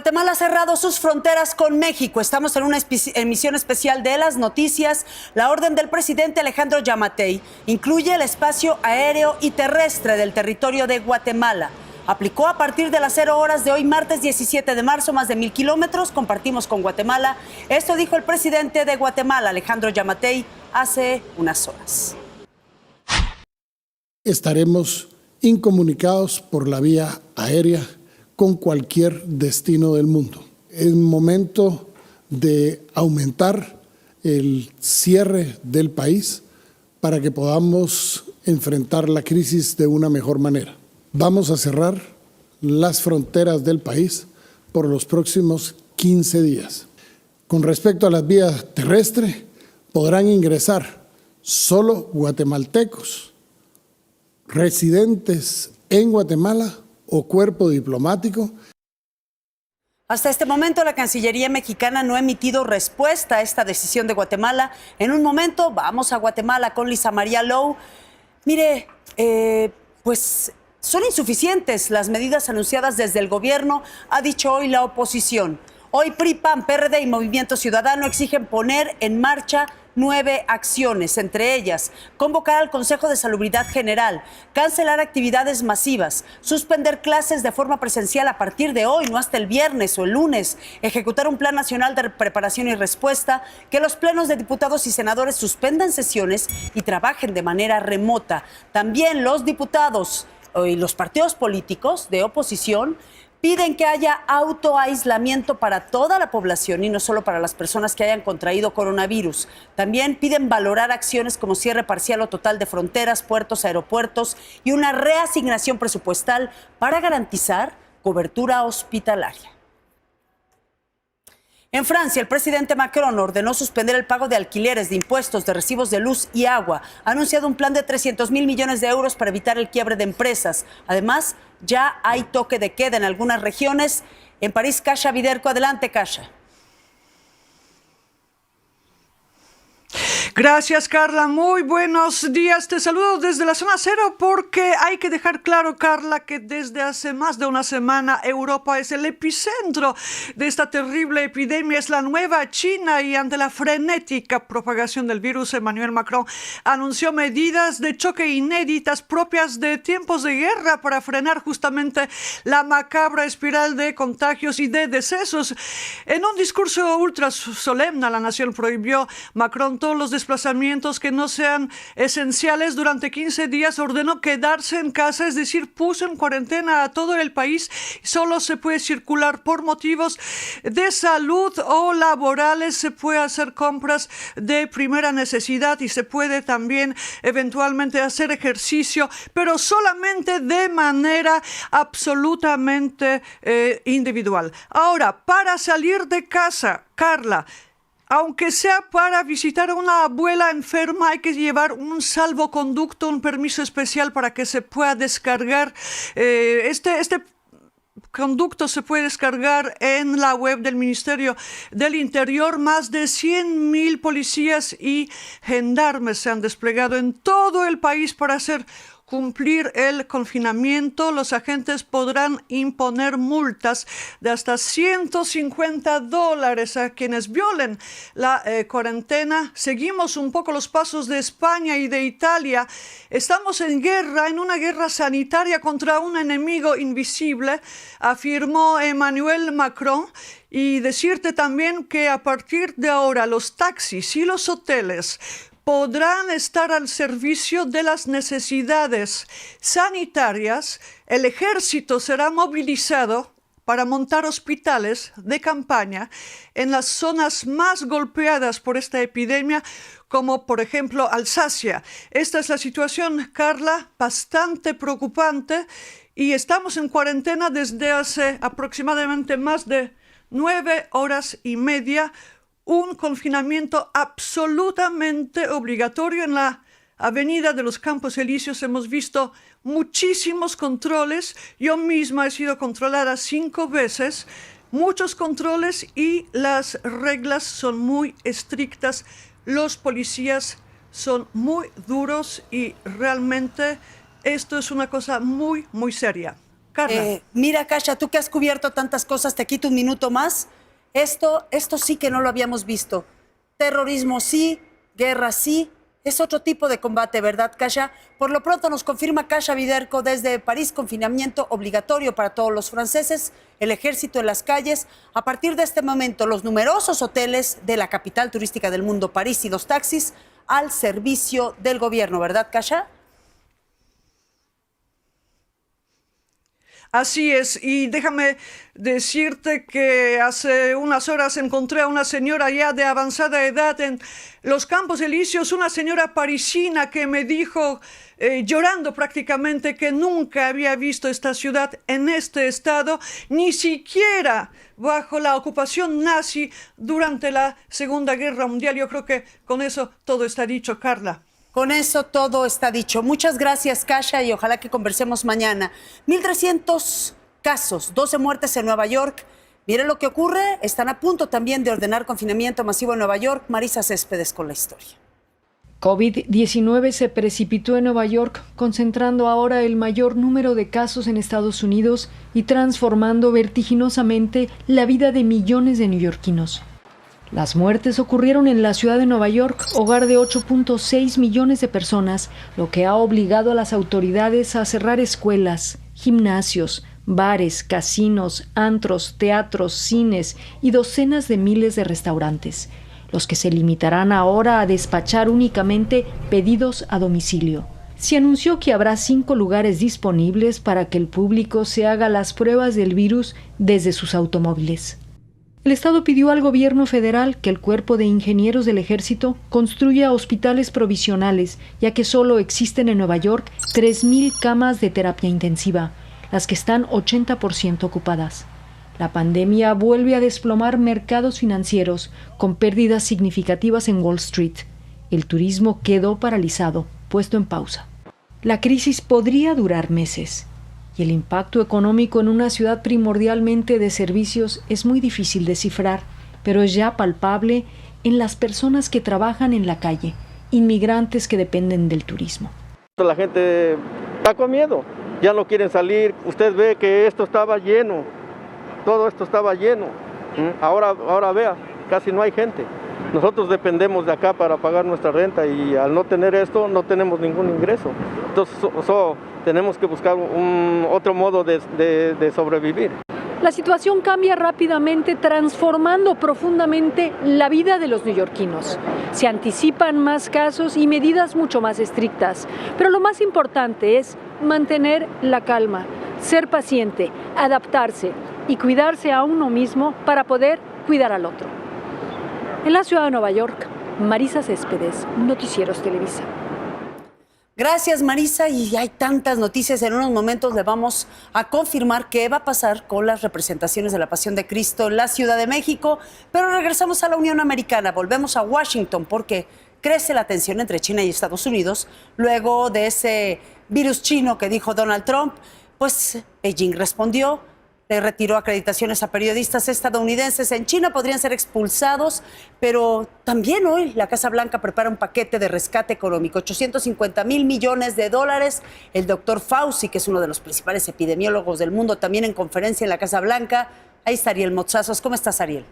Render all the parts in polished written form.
Guatemala ha cerrado sus fronteras con México. Estamos en una emisión especial de las noticias. La orden del presidente Alejandro Yamatei incluye el espacio aéreo y terrestre del territorio de Guatemala. Aplicó a partir de las 0 horas de hoy, martes 17 de marzo, más de 1,000 kilómetros. Compartimos con Guatemala. Esto dijo el presidente de Guatemala, Alejandro Yamatei, hace unas horas. Estaremos incomunicados por la vía aérea con cualquier destino del mundo. Es momento de aumentar el cierre del país para que podamos enfrentar la crisis de una mejor manera. Vamos a cerrar las fronteras del país por los próximos 15 días. Con respecto a las vías terrestres, podrán ingresar solo guatemaltecos, residentes en Guatemala o cuerpo diplomático. Hasta este momento, la Cancillería mexicana no ha emitido respuesta a esta decisión de Guatemala. En un momento, vamos a Guatemala con Lisa María Lou. Mire, pues son insuficientes las medidas anunciadas desde el gobierno, ha dicho hoy la oposición. Hoy PRI, PAN, PRD y Movimiento Ciudadano exigen poner en marcha 9 acciones, entre ellas convocar al Consejo de Salubridad General, cancelar actividades masivas, suspender clases de forma presencial a partir de hoy, no hasta el viernes o el lunes, ejecutar un plan nacional de preparación y respuesta, que los plenos de diputados y senadores suspendan sesiones y trabajen de manera remota. También los diputados y los partidos políticos de oposición piden que haya autoaislamiento para toda la población y no solo para las personas que hayan contraído coronavirus. También piden valorar acciones como cierre parcial o total de fronteras, puertos, aeropuertos y una reasignación presupuestal para garantizar cobertura hospitalaria. En Francia, el presidente Macron ordenó suspender el pago de alquileres, de impuestos, de recibos de luz y agua. Ha anunciado un plan de 300.000 millones de euros para evitar el quiebre de empresas. Además, ya hay toque de queda en algunas regiones. En París, Kasia Viderco. Adelante, Kasia. Gracias, Carla. Muy buenos días. Te saludo desde la zona cero porque hay que dejar claro, Carla, que desde hace más de una semana Europa es el epicentro de esta terrible epidemia. Es la nueva China y ante la frenética propagación del virus, Emmanuel Macron anunció medidas de choque inéditas propias de tiempos de guerra para frenar justamente la macabra espiral de contagios y de decesos. En un discurso ultra solemne a la nación prohibió Macron todos los desplazamientos que no sean esenciales durante 15 días, ordenó quedarse en casa, es decir, puso en cuarentena a todo el país. Solo se puede circular por motivos de salud o laborales, se puede hacer compras de primera necesidad y se puede también eventualmente hacer ejercicio, pero solamente de manera absolutamente individual. Ahora, para salir de casa, Carla, aunque sea para visitar a una abuela enferma, hay que llevar un salvoconducto, un permiso especial para que se pueda descargar. Este conducto se puede descargar en la web del Ministerio del Interior. Más de 100.000 policías y gendarmes se han desplegado en todo el país para hacer cumplir el confinamiento. Los agentes podrán imponer multas de hasta $150 a quienes violen la cuarentena. Seguimos un poco los pasos de España y de Italia. Estamos en guerra, en una guerra sanitaria contra un enemigo invisible, afirmó Emmanuel Macron. Y decirte también que a partir de ahora los taxis y los hoteles podrán estar al servicio de las necesidades sanitarias. El ejército será movilizado para montar hospitales de campaña en las zonas más golpeadas por esta epidemia, como por ejemplo Alsacia. Esta es la situación, Carla, bastante preocupante, y estamos en cuarentena desde hace aproximadamente más de 9 horas y media, un confinamiento absolutamente obligatorio. En la Avenida de los Campos Elíseos hemos visto muchísimos controles. Yo misma he sido controlada 5 veces, muchos controles, y las reglas son muy estrictas. Los policías son muy duros y realmente esto es una cosa muy, muy seria. Carla. Mira, Kasia, tú que has cubierto tantas cosas, te quito un minuto más. Esto sí que no lo habíamos visto. Terrorismo sí, guerra sí. Es otro tipo de combate, ¿verdad, Kasia? Por lo pronto nos confirma Kasia Viderco desde París, confinamiento obligatorio para todos los franceses, el ejército en las calles. A partir de este momento, los numerosos hoteles de la capital turística del mundo, París, y los taxis al servicio del gobierno, ¿verdad, Kasia? Así es, y déjame decirte que hace unas horas encontré a una señora ya de avanzada edad en los Campos Elíseos, una señora parisina que me dijo, llorando prácticamente, que nunca había visto esta ciudad en este estado, ni siquiera bajo la ocupación nazi durante la Segunda Guerra Mundial. Yo creo que con eso todo está dicho, Carla. Con eso todo está dicho. Muchas gracias, Kasia, y ojalá que conversemos mañana. 1,300 casos, 12 muertes en Nueva York. Miren lo que ocurre. Están a punto también de ordenar confinamiento masivo en Nueva York. Marisa Céspedes con la historia. COVID-19 se precipitó en Nueva York, concentrando ahora el mayor número de casos en Estados Unidos y transformando vertiginosamente la vida de millones de neoyorquinos. Las muertes ocurrieron en la ciudad de Nueva York, hogar de 8.6 millones de personas, lo que ha obligado a las autoridades a cerrar escuelas, gimnasios, bares, casinos, antros, teatros, cines y docenas de miles de restaurantes, los que se limitarán ahora a despachar únicamente pedidos a domicilio. Se anunció que habrá 5 lugares disponibles para que el público se haga las pruebas del virus desde sus automóviles. El Estado pidió al gobierno federal que el Cuerpo de Ingenieros del Ejército construya hospitales provisionales, ya que solo existen en Nueva York 3,000 camas de terapia intensiva, las que están 80% ocupadas. La pandemia vuelve a desplomar mercados financieros, con pérdidas significativas en Wall Street. El turismo quedó paralizado, puesto en pausa. La crisis podría durar meses. Y el impacto económico en una ciudad primordialmente de servicios es muy difícil de cifrar, pero es ya palpable en las personas que trabajan en la calle, inmigrantes que dependen del turismo. La gente está con miedo, ya no quieren salir. Usted ve que esto estaba lleno, todo esto estaba lleno. Ahora vea, casi no hay gente. Nosotros dependemos de acá para pagar nuestra renta y al no tener esto no tenemos ningún ingreso. Entonces tenemos que buscar otro modo de sobrevivir. La situación cambia rápidamente, transformando profundamente la vida de los neoyorquinos. Se anticipan más casos y medidas mucho más estrictas, pero lo más importante es mantener la calma, ser paciente, adaptarse y cuidarse a uno mismo para poder cuidar al otro. En la ciudad de Nueva York, Marisa Céspedes, Noticieros Televisa. Gracias, Marisa, y hay tantas noticias. En unos momentos le vamos a confirmar qué va a pasar con las representaciones de la Pasión de Cristo en la Ciudad de México, pero regresamos a la Unión Americana, volvemos a Washington porque crece la tensión entre China y Estados Unidos luego de ese virus chino que dijo Donald Trump. Pues Beijing respondió, le retiró acreditaciones a periodistas estadounidenses en China, podrían ser expulsados, pero también hoy la Casa Blanca prepara un paquete de rescate económico, $850 mil millones. El doctor Fauci, que es uno de los principales epidemiólogos del mundo, también en conferencia en la Casa Blanca. Ahí está Ariel Mozazos. ¿Cómo estás, Ariel?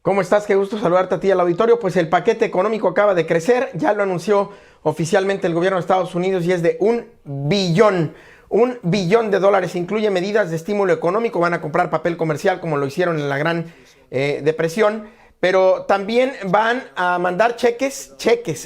¿Cómo estás? Qué gusto saludarte a ti al auditorio. Pues el paquete económico acaba de crecer, ya lo anunció oficialmente el gobierno de Estados Unidos y es de $1 billón. $1 billón. Incluye medidas de estímulo económico, van a comprar papel comercial como lo hicieron en la Gran Depresión, pero también van a mandar cheques,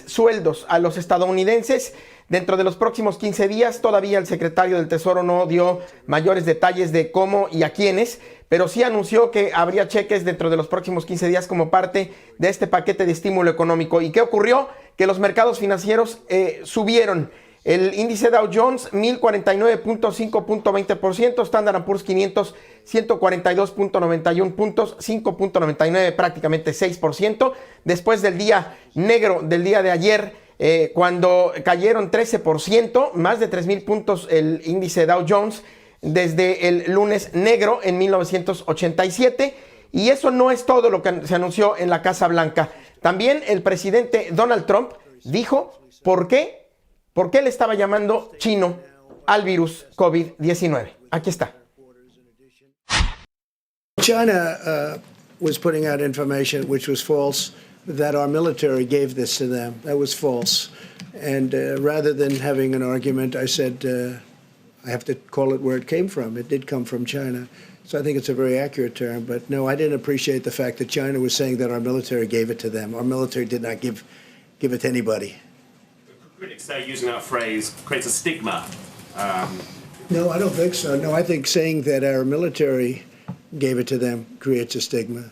sueldos a los estadounidenses dentro de los próximos 15 días. Todavía el secretario del Tesoro no dio mayores detalles de cómo y a quiénes, pero sí anunció que habría cheques dentro de los próximos 15 días como parte de este paquete de estímulo económico. ¿Y qué ocurrió? Que los mercados financieros subieron. El índice Dow Jones, 1049.5.20%, Standard & Poor's 500, 142.91 puntos, 5.99, prácticamente 6%. Después del día negro del día de ayer, cuando cayeron 13%, más de 3,000 puntos el índice Dow Jones, desde el lunes negro en 1987. Y eso no es todo lo que se anunció en la Casa Blanca. También el presidente Donald Trump dijo por qué le estaba llamando chino al virus COVID-19. Aquí está. China was putting out information which was false, that our military gave this to them. That was false. And rather than having an argument, I said, I have to call it where it came from. It did come from China. So I think it's a very accurate term. But no, I didn't appreciate the fact that China was saying that our military gave it to them. Our military did not give it to anybody. Critics say using that phrase creates a stigma. No, I don't think so. No, I think saying that our military gave it to them creates a stigma.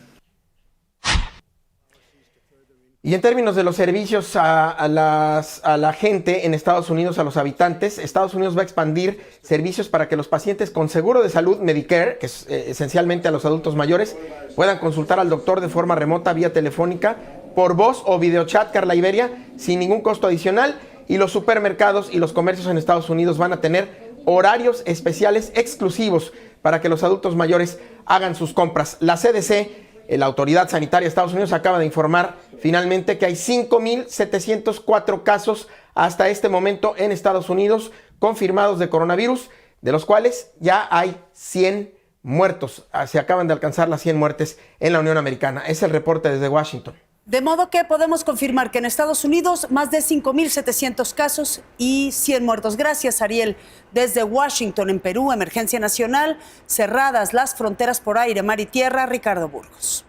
Y en términos de los servicios a la gente en Estados Unidos, a los habitantes, Estados Unidos va a expandir servicios para que los pacientes con seguro de salud Medicare, que es esencialmente a los adultos mayores, puedan consultar al doctor de forma remota, vía telefónica, por voz o videochat, Carla Iberia, sin ningún costo adicional. Y los supermercados y los comercios en Estados Unidos van a tener horarios especiales exclusivos para que los adultos mayores hagan sus compras. La CDC, la Autoridad Sanitaria de Estados Unidos, acaba de informar finalmente que hay 5,704 casos hasta este momento en Estados Unidos confirmados de coronavirus, de los cuales ya hay 100 muertos. Se acaban de alcanzar las 100 muertes en la Unión Americana. Es el reporte desde Washington. De modo que podemos confirmar que en Estados Unidos más de 5,700 casos y 100 muertos. Gracias, Ariel. Desde Washington, en Perú, emergencia nacional, cerradas las fronteras por aire, mar y tierra. Ricardo Burgos.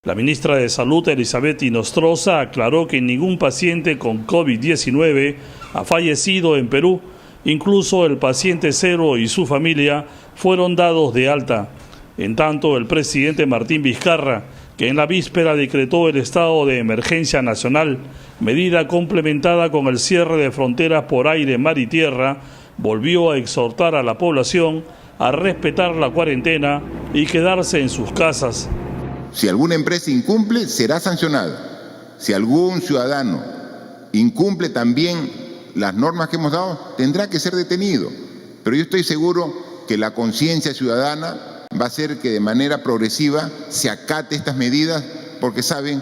La ministra de Salud, Elizabeth Inostroza, aclaró que ningún paciente con COVID-19 ha fallecido en Perú. Incluso el paciente cero y su familia fueron dados de alta. En tanto, el presidente Martín Vizcarra, que en la víspera decretó el estado de emergencia nacional, medida complementada con el cierre de fronteras por aire, mar y tierra, volvió a exhortar a la población a respetar la cuarentena y quedarse en sus casas. Si alguna empresa incumple, será sancionada. Si algún ciudadano incumple también las normas que hemos dado, tendrá que ser detenido. Pero yo estoy seguro que la conciencia ciudadana va a hacer que de manera progresiva se acate estas medidas porque saben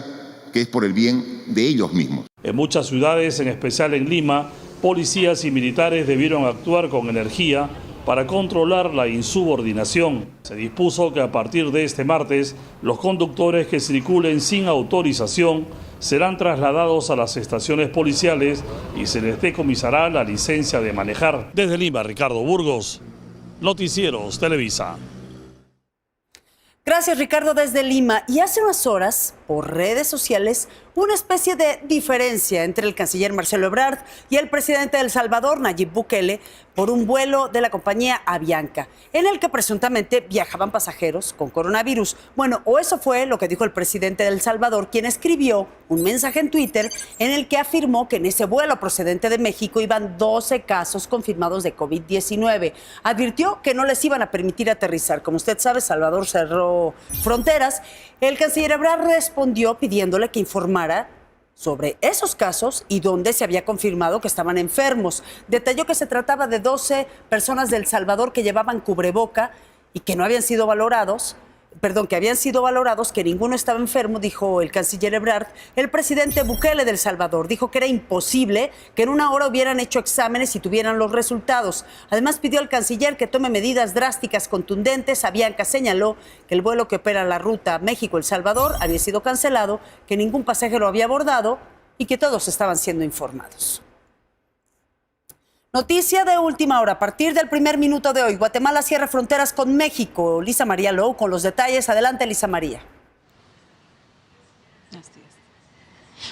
que es por el bien de ellos mismos. En muchas ciudades, en especial en Lima, policías y militares debieron actuar con energía para controlar la insubordinación. Se dispuso que a partir de este martes, los conductores que circulen sin autorización serán trasladados a las estaciones policiales y se les decomisará la licencia de manejar. Desde Lima, Ricardo Burgos, Noticieros Televisa. Gracias, Ricardo, desde Lima. Y hace unas horas, por redes sociales, una especie de diferencia entre el canciller Marcelo Ebrard y el presidente de El Salvador, Nayib Bukele, por un vuelo de la compañía Avianca, en el que presuntamente viajaban pasajeros con coronavirus. Bueno, o eso fue lo que dijo el presidente de El Salvador, quien escribió un mensaje en Twitter en el que afirmó que en ese vuelo procedente de México iban 12 casos confirmados de COVID-19. Advirtió que no les iban a permitir aterrizar. Como usted sabe, Salvador cerró fronteras. El canciller Ebrard respondió pidiéndole que informara sobre esos casos y dónde se había confirmado que estaban enfermos. Detalló que se trataba de 12 personas de El Salvador que llevaban cubreboca y que no habían sido valorados, que habían sido valorados, que ninguno estaba enfermo, dijo el canciller Ebrard. El presidente Bukele de El Salvador dijo que era imposible que en una hora hubieran hecho exámenes y tuvieran los resultados. Además, pidió al canciller que tome medidas drásticas, contundentes. Avianca señaló que el vuelo que opera la ruta México-El Salvador había sido cancelado, que ningún pasajero había abordado y que todos estaban siendo informados. Noticia de última hora. A partir del primer minuto de hoy, Guatemala cierra fronteras con México. Lisa María Lowe con los detalles. Adelante, Lisa María.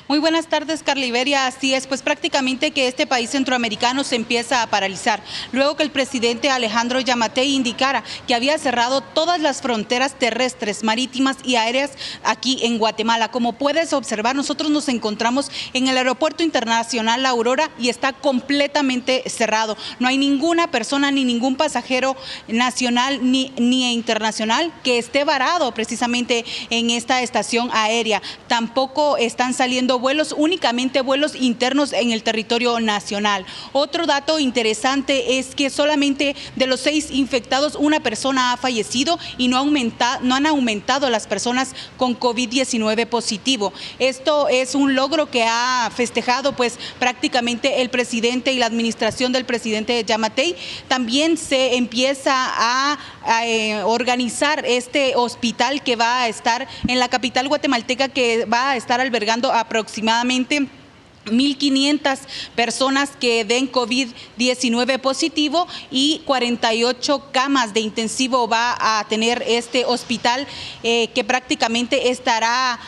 Muy buenas tardes, Carla Iberia. Así es, pues prácticamente que este país centroamericano se empieza a paralizar, luego que el presidente Alejandro Yamatei indicara que había cerrado todas las fronteras terrestres, marítimas y aéreas aquí en Guatemala. Como puedes observar, nosotros nos encontramos en el Aeropuerto Internacional La Aurora y está completamente cerrado. No hay ninguna persona ni ningún pasajero nacional ni internacional que esté varado precisamente en esta estación aérea. Tampoco están saliendo habiendo vuelos, únicamente vuelos internos en el territorio nacional. Otro dato interesante es que solamente de los 6 infectados, una persona ha fallecido y no han aumentado las personas con COVID-19 positivo. Esto es un logro que ha festejado pues prácticamente el presidente y la administración del presidente Giammattei. También se empieza a organizar este hospital que va a estar en la capital guatemalteca, que va a estar albergando aproximadamente 1.500 personas que den COVID-19 positivo, y 48 camas de intensivo va a tener este hospital que prácticamente estará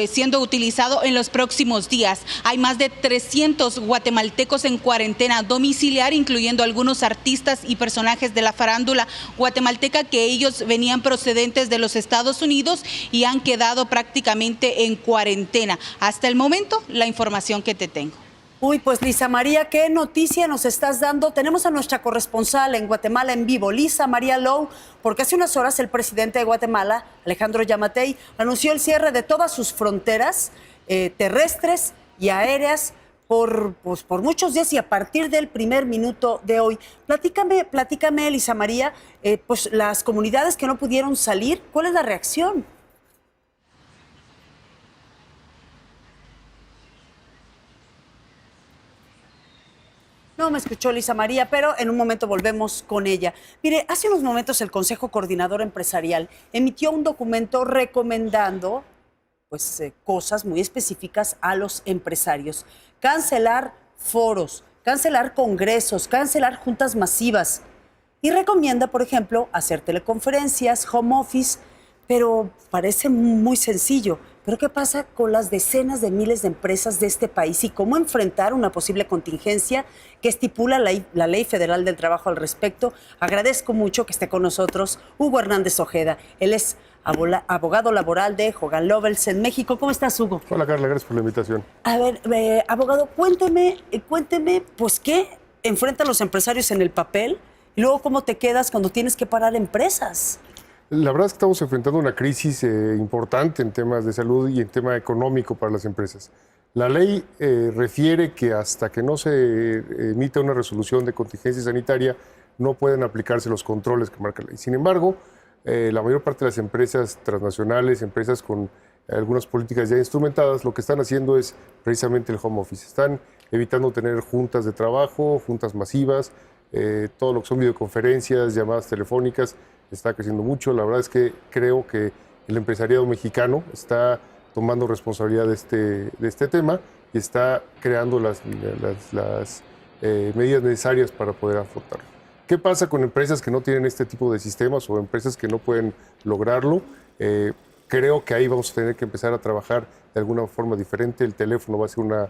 siendo utilizado en los próximos días. Hay más de 300 guatemaltecos en cuarentena domiciliar, incluyendo algunos artistas y personajes de la farándula guatemalteca, que ellos venían procedentes de los Estados Unidos y han quedado prácticamente en cuarentena. Hasta el momento, la información que te tengo. Uy, pues Lisa María, ¿qué noticia nos estás dando? Tenemos a nuestra corresponsal en Guatemala en vivo, Lisa María Low, porque hace unas horas el presidente de Guatemala, Alejandro Giammattei, anunció el cierre de todas sus fronteras terrestres y aéreas por muchos días y a partir del primer minuto de hoy. Platícame, Lisa María, pues las comunidades que no pudieron salir, ¿cuál es la reacción? No me escuchó Lisa María, pero en un momento volvemos con ella. Mire, hace unos momentos el Consejo Coordinador Empresarial emitió un documento recomendando cosas muy específicas a los empresarios. Cancelar foros, cancelar congresos, cancelar juntas masivas. Y recomienda, por ejemplo, hacer teleconferencias, home office, pero parece muy sencillo. ¿Pero qué pasa con las decenas de miles de empresas de este país y cómo enfrentar una posible contingencia que estipula la Ley Federal del Trabajo al respecto? Agradezco mucho que esté con nosotros Hugo Hernández Ojeda. Él es abogado laboral de Hogan Lovells en México. ¿Cómo estás, Hugo? Hola, Carla, gracias por la invitación. A ver, abogado, cuénteme, pues, ¿qué enfrentan los empresarios en el papel? Y luego, ¿cómo te quedas cuando tienes que parar empresas? La verdad es que estamos enfrentando una crisis importante en temas de salud y en tema económico para las empresas. La ley refiere que hasta que no se emita una resolución de contingencia sanitaria no pueden aplicarse los controles que marca la ley. Sin embargo, la mayor parte de las empresas transnacionales, empresas con algunas políticas ya instrumentadas, lo que están haciendo es precisamente el home office. Están evitando tener juntas de trabajo, juntas masivas, todo lo que son videoconferencias, llamadas telefónicas, está creciendo mucho. La verdad es que creo que el empresariado mexicano está tomando responsabilidad de este tema y está creando las medidas necesarias para poder afrontarlo. ¿Qué pasa con empresas que no tienen este tipo de sistemas o empresas que no pueden lograrlo? Creo que ahí vamos a tener que empezar a trabajar de alguna forma diferente. El teléfono va a ser una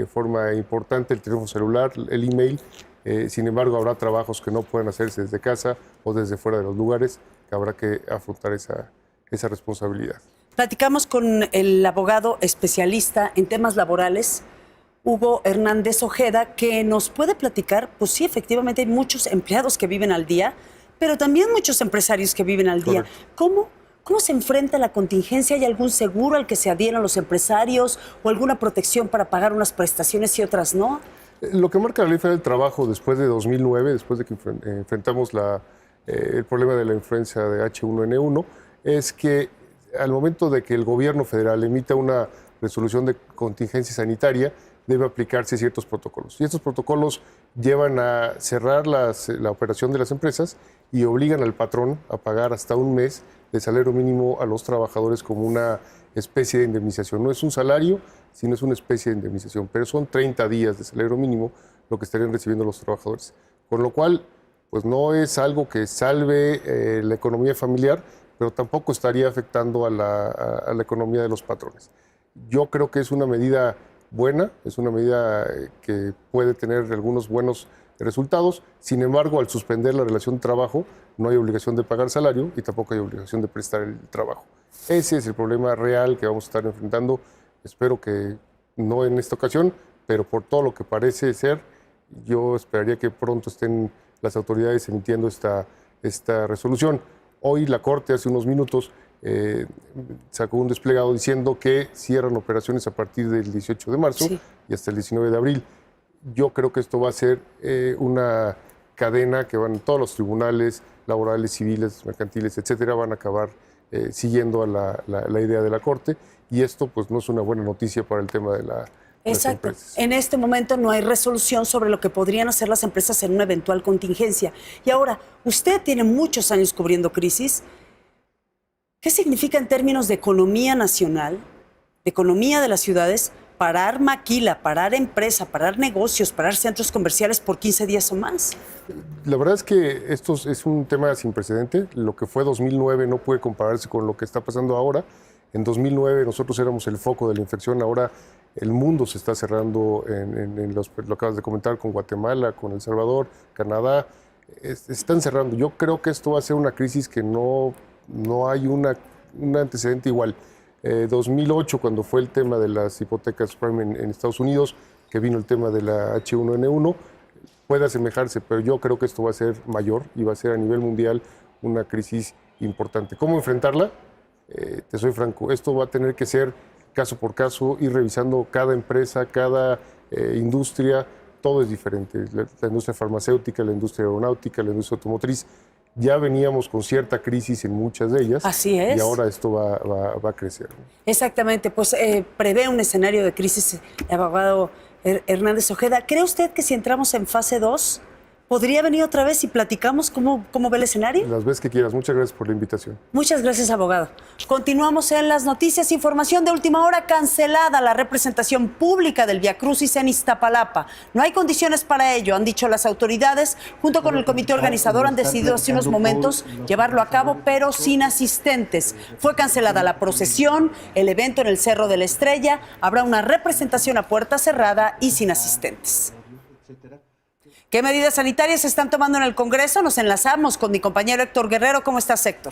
forma importante, el teléfono celular, el email. Sin embargo, habrá trabajos que no pueden hacerse desde casa o desde fuera de los lugares, que habrá que afrontar esa responsabilidad. Platicamos con el abogado especialista en temas laborales, Hugo Hernández Ojeda, que nos puede platicar, pues sí, efectivamente hay muchos empleados que viven al día, pero también muchos empresarios que viven al día. ¿Cómo se enfrenta la contingencia? ¿Hay algún seguro al que se adhieran los empresarios o alguna protección para pagar unas prestaciones y otras no? Lo que marca la Ley Federal del Trabajo después de 2009, después de que enfrentamos el problema de la influenza de H1N1, es que al momento de que el gobierno federal emita una resolución de contingencia sanitaria, debe aplicarse ciertos protocolos. Y estos protocolos llevan a cerrar la operación de las empresas y obligan al patrón a pagar hasta un mes de salario mínimo a los trabajadores como una especie de indemnización. No es un salario, sino es una especie de indemnización, pero son 30 días de salario mínimo lo que estarían recibiendo los trabajadores. Con lo cual, pues no es algo que salve la economía familiar, pero tampoco estaría afectando a la economía de los patrones. Yo creo que es una medida buena, es una medida que puede tener algunos buenos resultados. Sin embargo, al suspender la relación de trabajo, no hay obligación de pagar salario y tampoco hay obligación de prestar el trabajo. Ese es el problema real que vamos a estar enfrentando. Espero que no en esta ocasión, pero por todo lo que parece ser, yo esperaría que pronto estén las autoridades emitiendo esta resolución. Hoy la Corte, hace unos minutos, sacó un desplegado diciendo que cierran operaciones a partir del 18 de marzo y hasta el 19 de abril. Yo creo que esto va a ser una cadena que van todos los tribunales laborales, civiles, mercantiles, etcétera, van a acabar siguiendo a la idea de la Corte, y esto pues no es una buena noticia para el tema de las empresas. En este momento no hay resolución sobre lo que podrían hacer las empresas en una eventual contingencia. Y ahora, usted tiene muchos años cubriendo crisis. ¿Qué significa en términos de economía nacional, de economía de las ciudades, parar maquila, parar empresa, parar negocios, parar centros comerciales por 15 días o más? La verdad es que esto es un tema sin precedente. Lo que fue 2009 no puede compararse con lo que está pasando ahora. En 2009 nosotros éramos el foco de la infección, ahora el mundo se está cerrando, lo acabas de comentar, con Guatemala, con El Salvador, Canadá, están cerrando. Yo creo que esto va a ser una crisis que no hay un antecedente igual. 2008, cuando fue el tema de las hipotecas prime en Estados Unidos, que vino el tema de la H1N1, puede asemejarse, pero yo creo que esto va a ser mayor y va a ser a nivel mundial una crisis importante. ¿Cómo enfrentarla? Te soy franco, esto va a tener que ser caso por caso, ir revisando cada empresa, cada industria, todo es diferente. La industria farmacéutica, la industria aeronáutica, la industria automotriz, ya veníamos con cierta crisis en muchas de ellas. Así es. Y ahora esto va a crecer. Exactamente, pues prevé un escenario de crisis, abogado Hernández Ojeda. ¿Cree usted que si entramos en fase 2, podría venir otra vez y platicamos cómo ve el escenario? Las veces que quieras. Muchas gracias por la invitación. Muchas gracias, abogado. Continuamos en las noticias. Información de última hora: cancelada la representación pública del Vía Crucis en Iztapalapa. No hay condiciones para ello, han dicho las autoridades. Junto con el comité organizador han decidido hace unos momentos llevarlo a cabo, pero sin asistentes. Fue cancelada la procesión, el evento en el Cerro de la Estrella. Habrá una representación a puerta cerrada y sin asistentes. ¿Qué medidas sanitarias se están tomando en el Congreso? Nos enlazamos con mi compañero Héctor Guerrero. ¿Cómo estás, Héctor?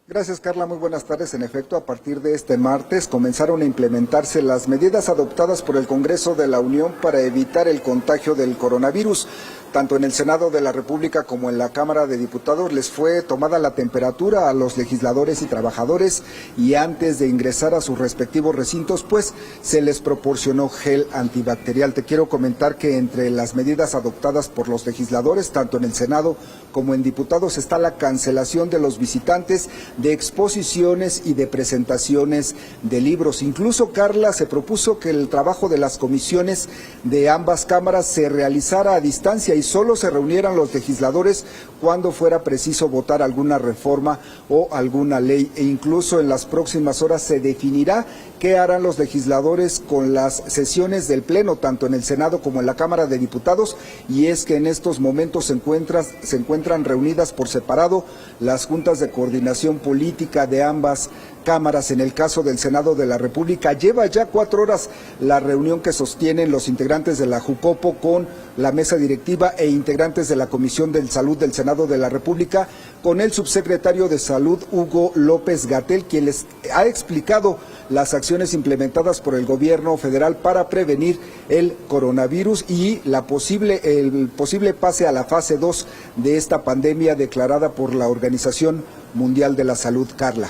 Gracias, Carla. Muy buenas tardes. En efecto, a partir de este martes comenzaron a implementarse las medidas adoptadas por el Congreso de la Unión para evitar el contagio del coronavirus. Tanto en el Senado de la República como en la Cámara de Diputados les fue tomada la temperatura a los legisladores y trabajadores, y antes de ingresar a sus respectivos recintos, pues se les proporcionó gel antibacterial. Te quiero comentar que entre las medidas adoptadas por los legisladores, tanto en el Senado como en diputados, está la cancelación de los visitantes, de exposiciones y de presentaciones de libros. Incluso, Carla, se propuso que el trabajo de las comisiones de ambas cámaras se realizara a distancia y solo se reunieran los legisladores cuando fuera preciso votar alguna reforma o alguna ley, e incluso en las próximas horas se definirá qué harán los legisladores con las sesiones del Pleno, tanto en el Senado como en la Cámara de Diputados, y es que en estos momentos se encuentran reunidas por separado las juntas de coordinación política de ambas cámaras. En el caso del Senado de la República, lleva ya 4 horas la reunión que sostienen los integrantes de la Jucopo con la mesa directiva e integrantes de la Comisión de Salud del Senado de la República, con el subsecretario de Salud, Hugo López-Gatell, quien les ha explicado las acciones implementadas por el gobierno federal para prevenir el coronavirus y el posible pase a la fase 2 de esta pandemia declarada por la Organización Mundial de la Salud. Carla.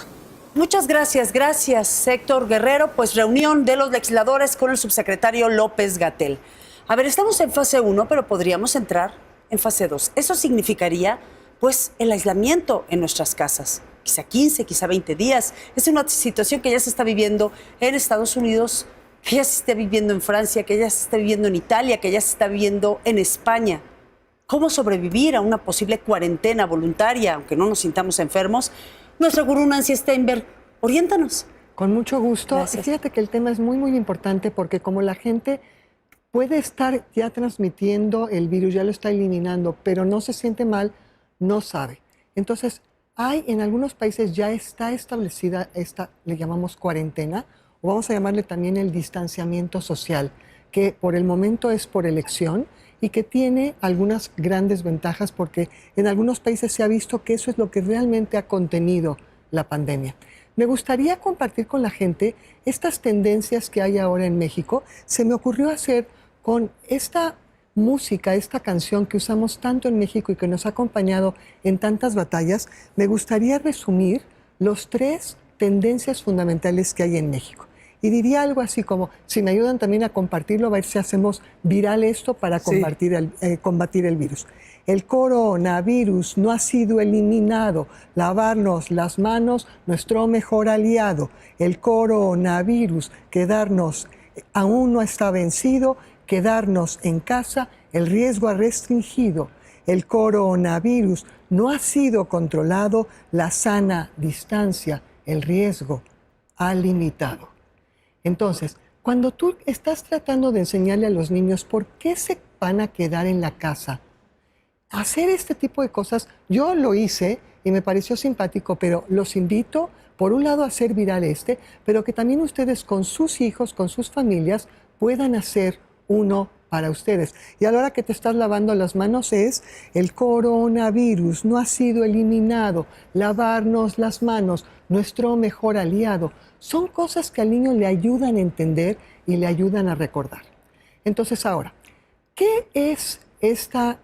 Muchas gracias, Héctor Guerrero. Pues reunión de los legisladores con el subsecretario López-Gatell. A ver, estamos en fase 1, pero podríamos entrar en fase 2. Eso significaría, pues, el aislamiento en nuestras casas. Quizá 15, quizá 20 días. Es una situación que ya se está viviendo en Estados Unidos, que ya se está viviendo en Francia, que ya se está viviendo en Italia, que ya se está viviendo en España. ¿Cómo sobrevivir a una posible cuarentena voluntaria, aunque no nos sintamos enfermos? Nuestro gurú Nancy Steinberg, oriéntanos. Con mucho gusto. Gracias. Fíjate que el tema es muy, muy importante, porque como la gente puede estar ya transmitiendo el virus, ya lo está eliminando, pero no se siente mal, no sabe. Entonces, en algunos países ya está establecida esta, le llamamos cuarentena, o vamos a llamarle también el distanciamiento social, que por el momento es por elección y que tiene algunas grandes ventajas, porque en algunos países se ha visto que eso es lo que realmente ha contenido la pandemia. Me gustaría compartir con la gente estas tendencias que hay ahora en México. Se me ocurrió hacer con esta música, esta canción que usamos tanto en México y que nos ha acompañado en tantas batallas, me gustaría resumir los 3 tendencias fundamentales que hay en México. Y diría algo así como, si me ayudan también a compartirlo, a ver si hacemos viral esto para combatir el virus. El coronavirus no ha sido eliminado. Lavarnos las manos, nuestro mejor aliado. El coronavirus, quedarnos, aún no está vencido. Quedarnos en casa, el riesgo ha restringido. El coronavirus no ha sido controlado. La sana distancia, el riesgo ha limitado. Entonces, cuando tú estás tratando de enseñarle a los niños por qué se van a quedar en la casa, hacer este tipo de cosas, yo lo hice y me pareció simpático, pero los invito, por un lado, a hacer viral pero que también ustedes con sus hijos, con sus familias, puedan hacer uno para ustedes. Y a la hora que te estás lavando las manos es, el coronavirus no ha sido eliminado, lavarnos las manos, nuestro mejor aliado. Son cosas que al niño le ayudan a entender y le ayudan a recordar. Entonces ahora, ¿qué es este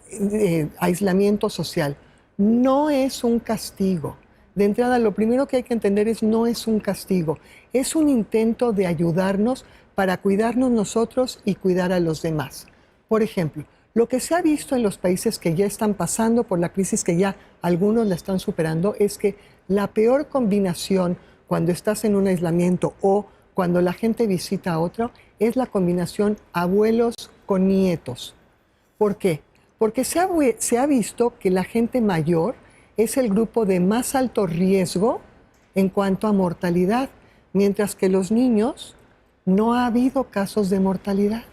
aislamiento social? No es un castigo. De entrada, lo primero que hay que entender es no es un castigo, es un intento de ayudarnos para cuidarnos nosotros y cuidar a los demás. Por ejemplo, lo que se ha visto en los países que ya están pasando por la crisis, que ya algunos la están superando, es que la peor combinación cuando estás en un aislamiento o cuando la gente visita a otro es la combinación abuelos con nietos. ¿Por qué? Porque se ha visto que la gente mayor es el grupo de más alto riesgo en cuanto a mortalidad, mientras que los niños no ha habido casos de mortalidad.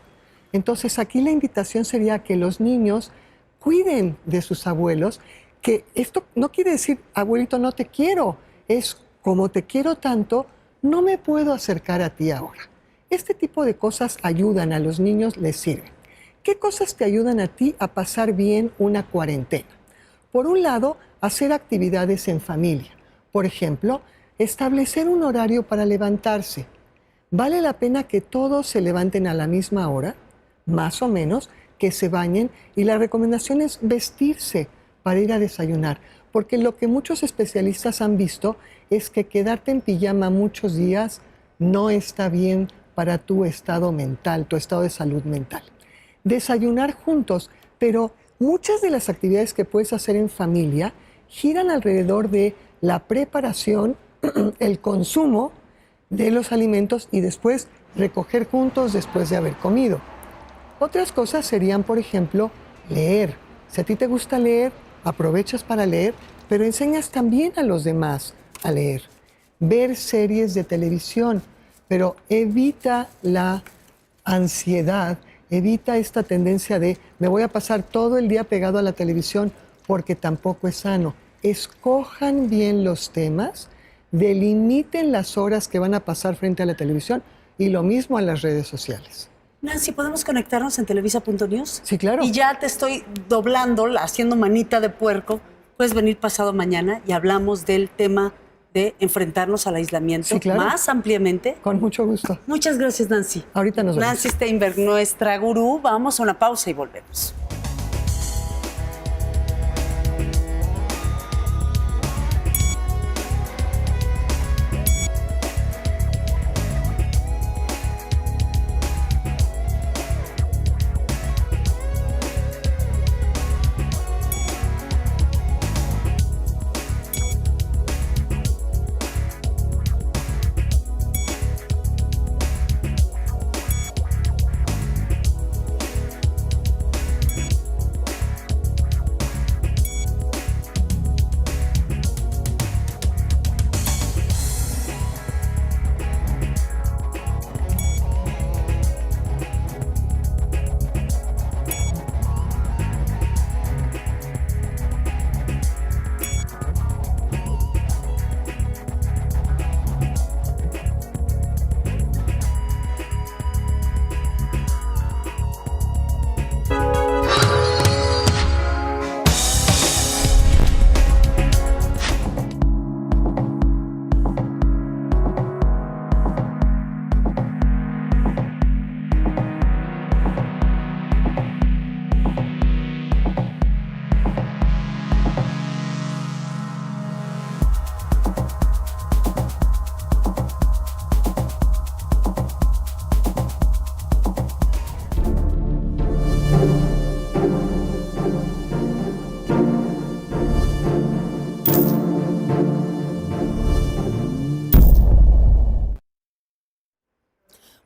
Entonces aquí la invitación sería que los niños cuiden de sus abuelos, que esto no quiere decir, abuelito, no te quiero, es como te quiero tanto, no me puedo acercar a ti ahora. Este tipo de cosas ayudan a los niños, les sirven. ¿Qué cosas te ayudan a ti a pasar bien una cuarentena? Por un lado, hacer actividades en familia. Por ejemplo, establecer un horario para levantarse. Vale la pena que todos se levanten a la misma hora, más o menos, que se bañen, y la recomendación es vestirse para ir a desayunar, porque lo que muchos especialistas han visto es que quedarte en pijama muchos días no está bien para tu estado mental, tu estado de salud mental. Desayunar juntos, pero muchas de las actividades que puedes hacer en familia giran alrededor de la preparación, el consumo de los alimentos y después recoger juntos después de haber comido. Otras cosas serían, por ejemplo, leer. Si a ti te gusta leer, aprovechas para leer, pero enseñas también a los demás a leer. Ver series de televisión, pero evita la ansiedad, evita esta tendencia de me voy a pasar todo el día pegado a la televisión, porque tampoco es sano. Escojan bien los temas, delimiten las horas que van a pasar frente a la televisión y lo mismo a las redes sociales. Nancy, ¿podemos conectarnos en televisa.news? Sí, claro. Y ya te estoy doblando, haciendo manita de puerco. Puedes venir pasado mañana y hablamos del tema de enfrentarnos al aislamiento, sí, claro, más ampliamente. Con mucho gusto. Muchas gracias, Nancy. Ahorita nos vemos. Nancy Steinberg, nuestra gurú. Vamos a una pausa y volvemos.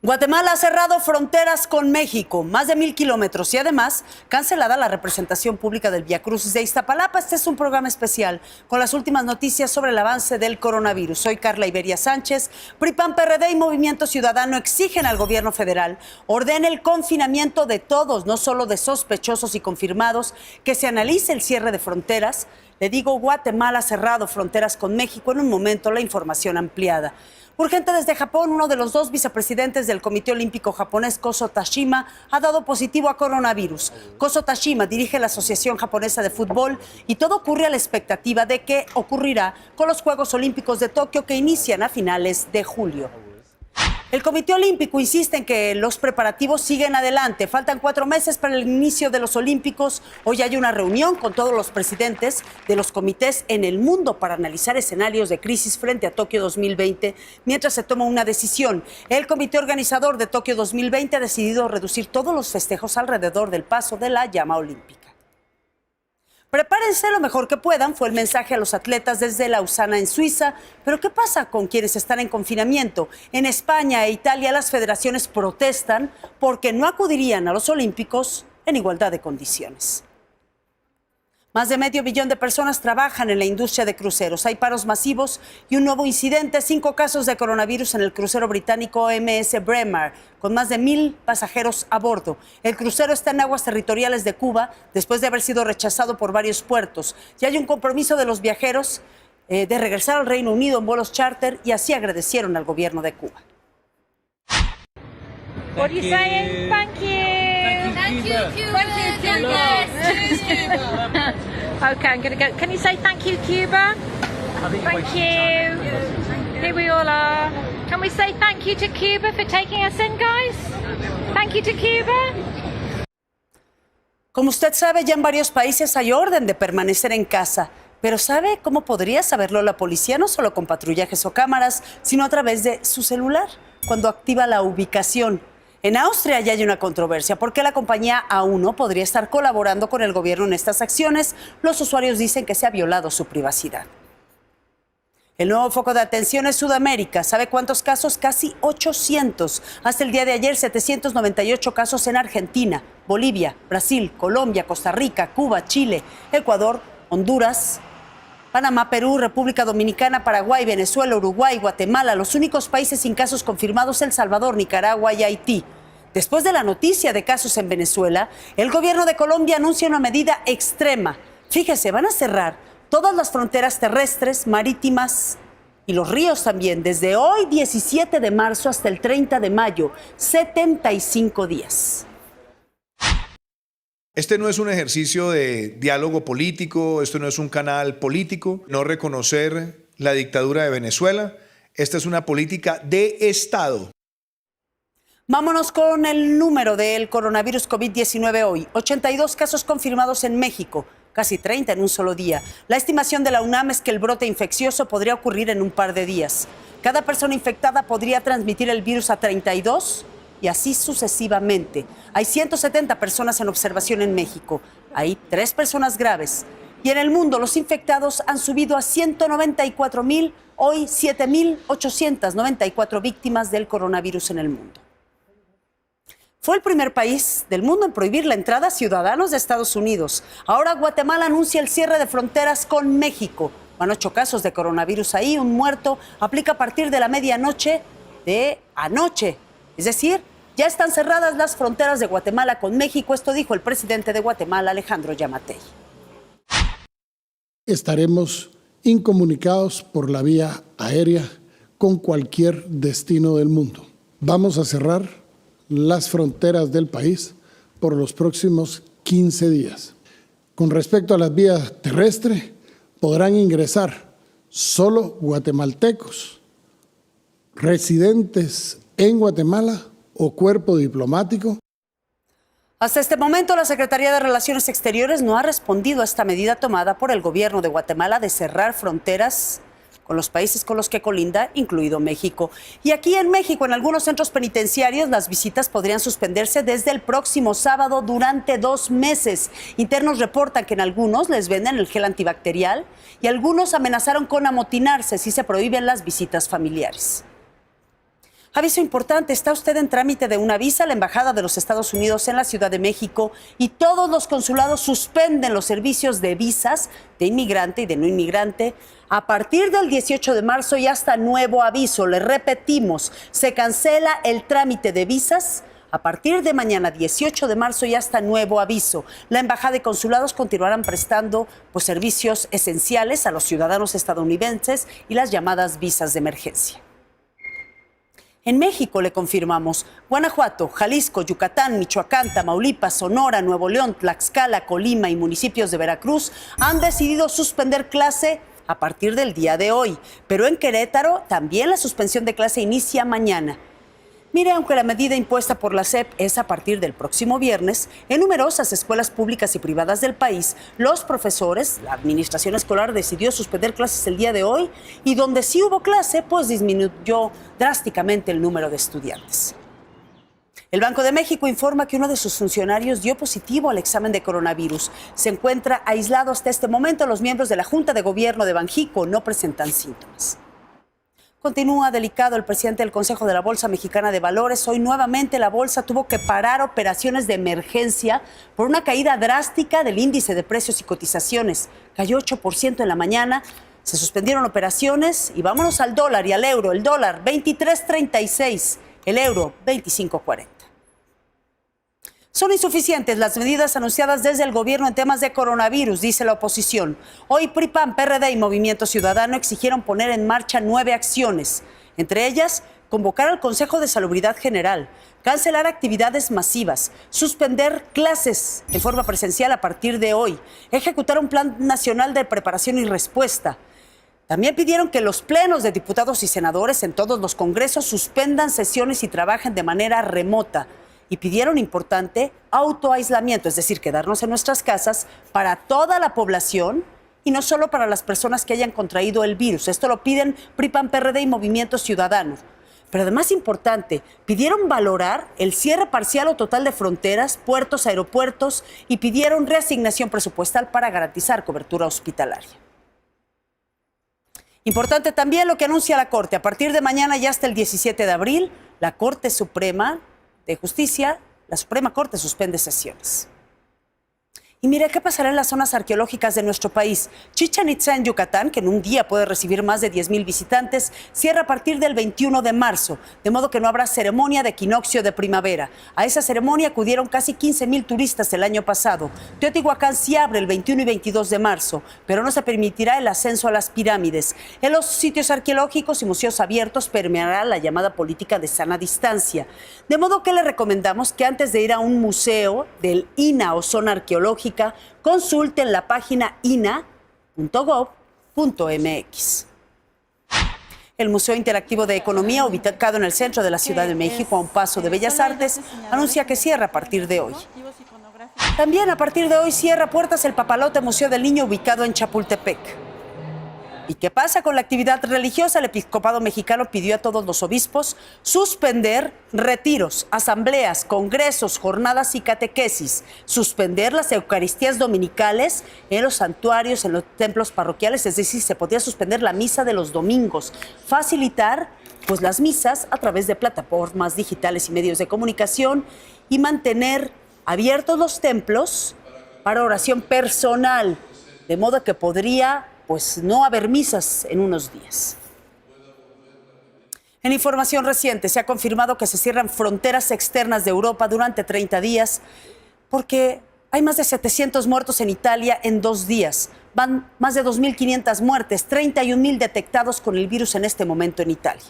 Guatemala ha cerrado fronteras con México, más de 1,000 kilómetros, y además cancelada la representación pública del Viacrucis de Iztapalapa. Este es un programa especial con las últimas noticias sobre el avance del coronavirus. Soy Carla Iberia Sánchez. PRI, PAN, PRD y Movimiento Ciudadano exigen al gobierno federal ordene el confinamiento de todos, no solo de sospechosos y confirmados, que se analice el cierre de fronteras. Le digo, Guatemala ha cerrado fronteras con México. En un momento, la información ampliada. Urgente desde Japón, uno de los 2 vicepresidentes del Comité Olímpico japonés, Kozo Tashima, ha dado positivo a coronavirus. Kozo Tashima dirige la Asociación Japonesa de Fútbol y todo ocurre a la expectativa de qué ocurrirá con los Juegos Olímpicos de Tokio que inician a finales de julio. El Comité Olímpico insiste en que los preparativos siguen adelante. Faltan 4 meses para el inicio de los Olímpicos. Hoy hay una reunión con todos los presidentes de los comités en el mundo para analizar escenarios de crisis frente a Tokio 2020, mientras se toma una decisión. El comité organizador de Tokio 2020 ha decidido reducir todos los festejos alrededor del paso de la llama olímpica. Prepárense lo mejor que puedan, fue el mensaje a los atletas desde Lausana, en Suiza. Pero ¿qué pasa con quienes están en confinamiento? En España e Italia las federaciones protestan porque no acudirían a los Olímpicos en igualdad de condiciones. Más de 500 millones de personas trabajan en la industria de cruceros. Hay paros masivos y un nuevo incidente. 5 casos de coronavirus en el crucero británico MS Braemar, con más de 1,000 pasajeros a bordo. El crucero está en aguas territoriales de Cuba después de haber sido rechazado por varios puertos. Ya hay un compromiso de los viajeros de regresar al Reino Unido en vuelos charter y así agradecieron al gobierno de Cuba. What are you saying? Thank you. Thank you, Cuba. Thank you, Cuba. Okay, I'm going to go. Can you say thank you, Cuba? Thank you. Here we all are. Can we say thank you to Cuba for taking us in, guys? Thank you to Cuba. Como usted sabe, ya en varios países hay orden de permanecer en casa. Pero ¿sabe cómo podría saberlo la policía? No solo con patrullajes o cámaras, sino a través de su celular, cuando activa la ubicación. En Austria ya hay una controversia porque la compañía A1 podría estar colaborando con el gobierno en estas acciones. Los usuarios dicen que se ha violado su privacidad. El nuevo foco de atención es Sudamérica. ¿Sabe cuántos casos? Casi 800. Hasta el día de ayer, 798 casos en Argentina, Bolivia, Brasil, Colombia, Costa Rica, Cuba, Chile, Ecuador, Honduras, Panamá, Perú, República Dominicana, Paraguay, Venezuela, Uruguay, Guatemala. Los únicos países sin casos confirmados: El Salvador, Nicaragua y Haití. Después de la noticia de casos en Venezuela, el gobierno de Colombia anuncia una medida extrema. Fíjese, van a cerrar todas las fronteras terrestres, marítimas y los ríos también, desde hoy 17 de marzo hasta el 30 de mayo, 75 días. Este no es un ejercicio de diálogo político, esto no es un canal político, no reconocer la dictadura de Venezuela. Esta es una política de Estado. Vámonos con el número del coronavirus COVID-19 hoy. 82 casos confirmados en México, casi 30 en un solo día. La estimación de la UNAM es que el brote infeccioso podría ocurrir en un par de días. Cada persona infectada podría transmitir el virus a 32 y así sucesivamente. Hay 170 personas en observación en México. Hay 3 personas graves. Y en el mundo los infectados han subido a 194,000, hoy 7,894 víctimas del coronavirus en el mundo. Fue el primer país del mundo en prohibir la entrada a ciudadanos de Estados Unidos. Ahora Guatemala anuncia el cierre de fronteras con México. Van 8 casos de coronavirus ahí, un muerto. Aplica a partir de la medianoche de anoche. Es decir, ya están cerradas las fronteras de Guatemala con México. Esto dijo el presidente de Guatemala, Alejandro Yamatei. Estaremos incomunicados por la vía aérea con cualquier destino del mundo. Vamos a cerrar las fronteras del país por los próximos 15 días. Con respecto a las vías terrestres, podrán ingresar solo guatemaltecos, residentes en Guatemala o cuerpo diplomático. Hasta este momento, la Secretaría de Relaciones Exteriores no ha respondido a esta medida tomada por el gobierno de Guatemala de cerrar fronteras con los países con los que colinda, incluido México. Y aquí en México, en algunos centros penitenciarios, las visitas podrían suspenderse desde el próximo sábado durante 2 meses. Internos reportan que en algunos les venden el gel antibacterial y algunos amenazaron con amotinarse si se prohíben las visitas familiares. Aviso importante, está usted en trámite de una visa a la Embajada de los Estados Unidos en la Ciudad de México y todos los consulados suspenden los servicios de visas de inmigrante y de no inmigrante a partir del 18 de marzo y hasta nuevo aviso. Le repetimos, se cancela el trámite de visas a partir de mañana 18 de marzo y hasta nuevo aviso. La Embajada y consulados continuarán prestando servicios esenciales a los ciudadanos estadounidenses y las llamadas visas de emergencia. En México le confirmamos, Guanajuato, Jalisco, Yucatán, Michoacán, Tamaulipas, Sonora, Nuevo León, Tlaxcala, Colima y municipios de Veracruz han decidido suspender clase a partir del día de hoy. Pero en Querétaro también la suspensión de clase inicia mañana. Mire, aunque la medida impuesta por la SEP es a partir del próximo viernes, en numerosas escuelas públicas y privadas del país, los profesores, la administración escolar decidió suspender clases el día de hoy y donde sí hubo clase, pues disminuyó drásticamente el número de estudiantes. El Banco de México informa que uno de sus funcionarios dio positivo al examen de coronavirus. Se encuentra aislado hasta este momento. Los miembros de la Junta de Gobierno de Banjico no presentan síntomas. Continúa delicado el presidente del Consejo de la Bolsa Mexicana de Valores. Hoy nuevamente la bolsa tuvo que parar operaciones de emergencia por una caída drástica del índice de precios y cotizaciones. Cayó 8% en la mañana, se suspendieron operaciones y vámonos al dólar y al euro. El dólar 23.36, el euro 25.40. Son insuficientes las medidas anunciadas desde el gobierno en temas de coronavirus, dice la oposición. Hoy PRI, PAN, PRD y Movimiento Ciudadano exigieron poner en marcha 9 acciones. Entre ellas, convocar al Consejo de Salubridad General, cancelar actividades masivas, suspender clases en forma presencial a partir de hoy, ejecutar un plan nacional de preparación y respuesta. También pidieron que los plenos de diputados y senadores en todos los congresos suspendan sesiones y trabajen de manera remota. Y pidieron, importante, autoaislamiento, es decir, quedarnos en nuestras casas para toda la población y no solo para las personas que hayan contraído el virus. Esto lo piden PRI, PAN, PRD y Movimiento Ciudadano. Pero además, importante, pidieron valorar el cierre parcial o total de fronteras, puertos, aeropuertos y pidieron reasignación presupuestal para garantizar cobertura hospitalaria. Importante también lo que anuncia la Corte. A partir de mañana y hasta el 17 de abril, la Corte Suprema de Justicia, la Suprema Corte suspende sesiones. Y mira, ¿qué pasará en las zonas arqueológicas de nuestro país? Chichén Itzá en Yucatán, que en un día puede recibir más de 10,000 visitantes, cierra a partir del 21 de marzo, de modo que no habrá ceremonia de equinoccio de primavera. A esa ceremonia acudieron casi 15,000 turistas el año pasado. Teotihuacán sí abre el 21 y 22 de marzo, pero no se permitirá el ascenso a las pirámides. En los sitios arqueológicos y museos abiertos permeará la llamada política de sana distancia. De modo que le recomendamos que antes de ir a un museo del INAH o zona arqueológica, consulten la página ina.gov.mx. El Museo Interactivo de Economía, ubicado en el centro de la Ciudad de México, a un paso de Bellas Artes, anuncia que cierra a partir de hoy. También a partir de hoy cierra puertas el Papalote Museo del Niño, ubicado en Chapultepec. ¿Y qué pasa con la actividad religiosa? El episcopado mexicano pidió a todos los obispos suspender retiros, asambleas, congresos, jornadas y catequesis, suspender las eucaristías dominicales en los santuarios, en los templos parroquiales, es decir, se podría suspender la misa de los domingos, facilitar las misas a través de plataformas digitales y medios de comunicación y mantener abiertos los templos para oración personal, de modo que podría no haber misas en unos días. En información reciente se ha confirmado que se cierran fronteras externas de Europa durante 30 días porque hay más de 700 muertos en Italia en 2 días. Van más de 2.500 muertes, 31,000 detectados con el virus en este momento en Italia.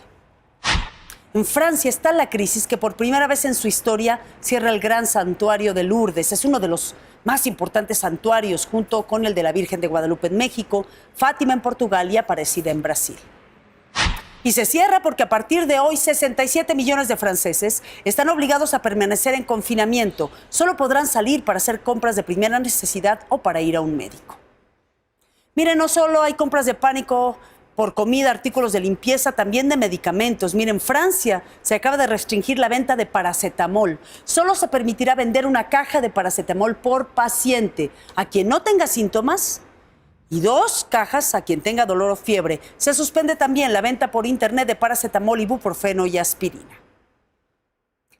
En Francia está la crisis que por primera vez en su historia cierra el gran santuario de Lourdes. Es uno de los más importantes santuarios junto con el de la Virgen de Guadalupe en México, Fátima en Portugal y Aparecida en Brasil. Y se cierra porque a partir de hoy 67 millones de franceses están obligados a permanecer en confinamiento. Solo podrán salir para hacer compras de primera necesidad o para ir a un médico. Miren, no solo hay compras de pánico por comida, artículos de limpieza, también de medicamentos. Miren, Francia se acaba de restringir la venta de paracetamol. Solo se permitirá vender una caja de paracetamol por paciente a quien no tenga síntomas y 2 cajas a quien tenga dolor o fiebre. Se suspende también la venta por internet de paracetamol, ibuprofeno y aspirina.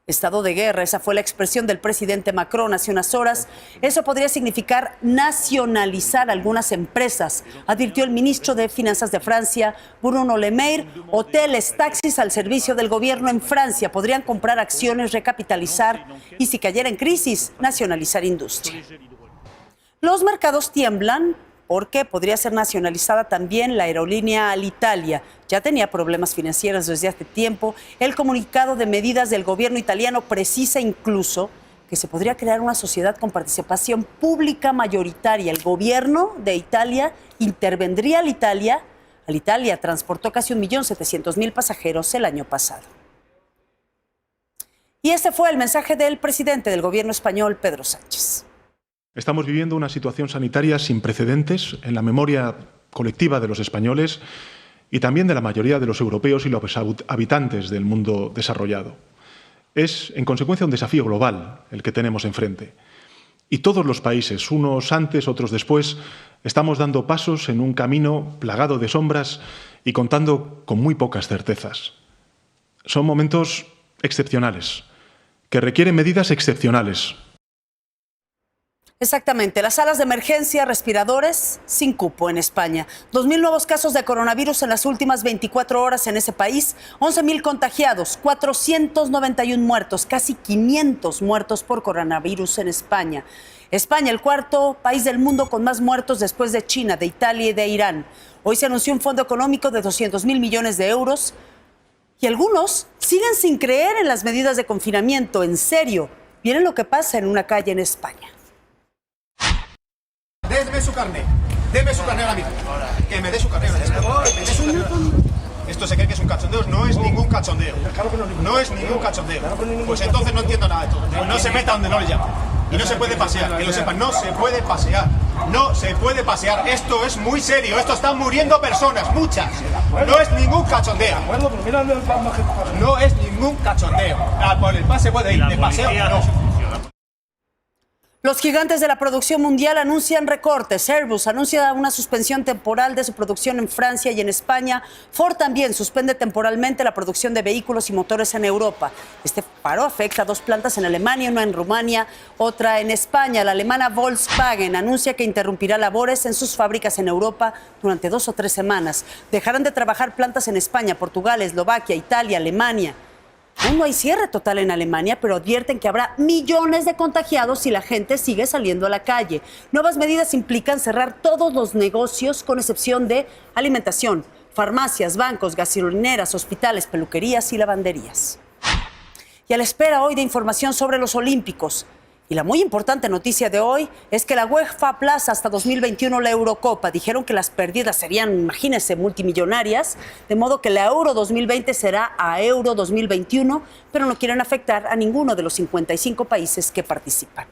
Estado de guerra, esa fue la expresión del presidente Macron hace unas horas. Eso podría significar nacionalizar algunas empresas, advirtió el ministro de Finanzas de Francia, Bruno Le Maire. Hoteles, taxis al servicio del gobierno en Francia podrían comprar acciones, recapitalizar y, si cayera en crisis, nacionalizar industria. Los mercados tiemblan porque podría ser nacionalizada también la aerolínea Alitalia. Ya tenía problemas financieros desde hace tiempo. El comunicado de medidas del gobierno italiano precisa incluso que se podría crear una sociedad con participación pública mayoritaria. El gobierno de Italia intervendría a Alitalia. Alitalia transportó casi 1.700.000 pasajeros el año pasado. Y este fue el mensaje del presidente del gobierno español, Pedro Sánchez. Estamos viviendo una situación sanitaria sin precedentes en la memoria colectiva de los españoles y también de la mayoría de los europeos y los habitantes del mundo desarrollado. Es, en consecuencia, un desafío global el que tenemos enfrente. Y todos los países, unos antes, otros después, estamos dando pasos en un camino plagado de sombras y contando con muy pocas certezas. Son momentos excepcionales, que requieren medidas excepcionales. Exactamente, las salas de emergencia, respiradores sin cupo en España. 2.000 nuevos casos de coronavirus en las últimas 24 horas en ese país, 11.000 contagiados, 491 muertos, casi 500 muertos por coronavirus en España. España, el cuarto país del mundo con más muertos después de China, de Italia y de Irán. Hoy se anunció un fondo económico de 200.000 millones de euros y algunos siguen sin creer en las medidas de confinamiento. En serio, miren lo que pasa en una calle en España. Deme su carnet ahora mismo. Que me dé su carnet. Esto se cree que es un cachondeo, no es ningún cachondeo. No es ningún cachondeo. Pues entonces no entiendo nada de todo. No se meta donde no le llaman. Y no se puede pasear, que lo sepan, no se puede pasear. No se puede pasear. Esto es muy serio, esto están muriendo personas, muchas. No es ningún cachondeo. No es ningún cachondeo. Por el pase puede ir, de paseo no. Los gigantes de la producción mundial anuncian recortes. Airbus anuncia una suspensión temporal de su producción en Francia y en España. Ford también suspende temporalmente la producción de vehículos y motores en Europa. Este paro afecta a 2 plantas en Alemania, una en Rumania, otra en España. La alemana Volkswagen anuncia que interrumpirá labores en sus fábricas en Europa durante 2 o 3 semanas. Dejarán de trabajar plantas en España, Portugal, Eslovaquia, Italia, Alemania. Aún no hay cierre total en Alemania, pero advierten que habrá millones de contagiados si la gente sigue saliendo a la calle. Nuevas medidas implican cerrar todos los negocios, con excepción de alimentación, farmacias, bancos, gasolineras, hospitales, peluquerías y lavanderías. Y a la espera hoy de información sobre los Olímpicos. Y la muy importante noticia de hoy es que la UEFA aplaza hasta 2021 la Eurocopa. Dijeron que las pérdidas serían, imagínense, multimillonarias, de modo que la Euro 2020 será a Euro 2021, pero no quieren afectar a ninguno de los 55 países que participan.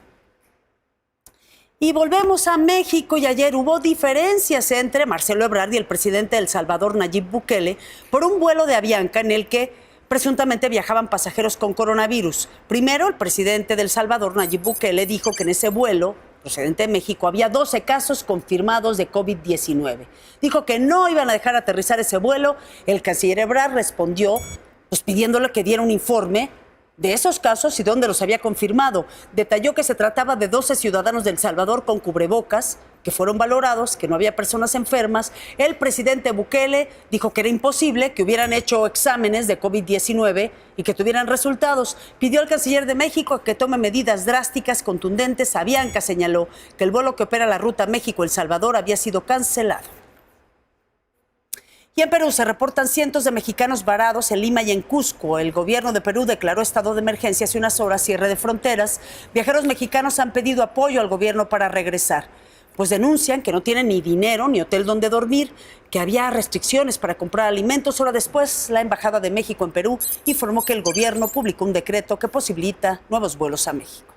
Y volvemos a México, y ayer hubo diferencias entre Marcelo Ebrard y el presidente de El Salvador, Nayib Bukele, por un vuelo de Avianca en el que presuntamente viajaban pasajeros con coronavirus. Primero, el presidente de El Salvador, Nayib Bukele, dijo que en ese vuelo procedente de México había 12 casos confirmados de COVID-19. Dijo que no iban a dejar aterrizar ese vuelo. El canciller Ebrard respondió pidiéndole que diera un informe de esos casos y dónde los había confirmado. Detalló que se trataba de 12 ciudadanos de El Salvador con cubrebocas, que fueron valorados, que no había personas enfermas. El presidente Bukele dijo que era imposible que hubieran hecho exámenes de COVID-19 y que tuvieran resultados. Pidió al canciller de México que tome medidas drásticas, contundentes. Avianca señaló que el vuelo que opera la ruta México-El Salvador había sido cancelado. Y en Perú se reportan cientos de mexicanos varados en Lima y en Cusco. El gobierno de Perú declaró estado de emergencia hace unas horas, cierre de fronteras. Viajeros mexicanos han pedido apoyo al gobierno para regresar, pues denuncian que no tienen ni dinero ni hotel donde dormir, que había restricciones para comprar alimentos. Hora después, la Embajada de México en Perú informó que el gobierno publicó un decreto que posibilita nuevos vuelos a México.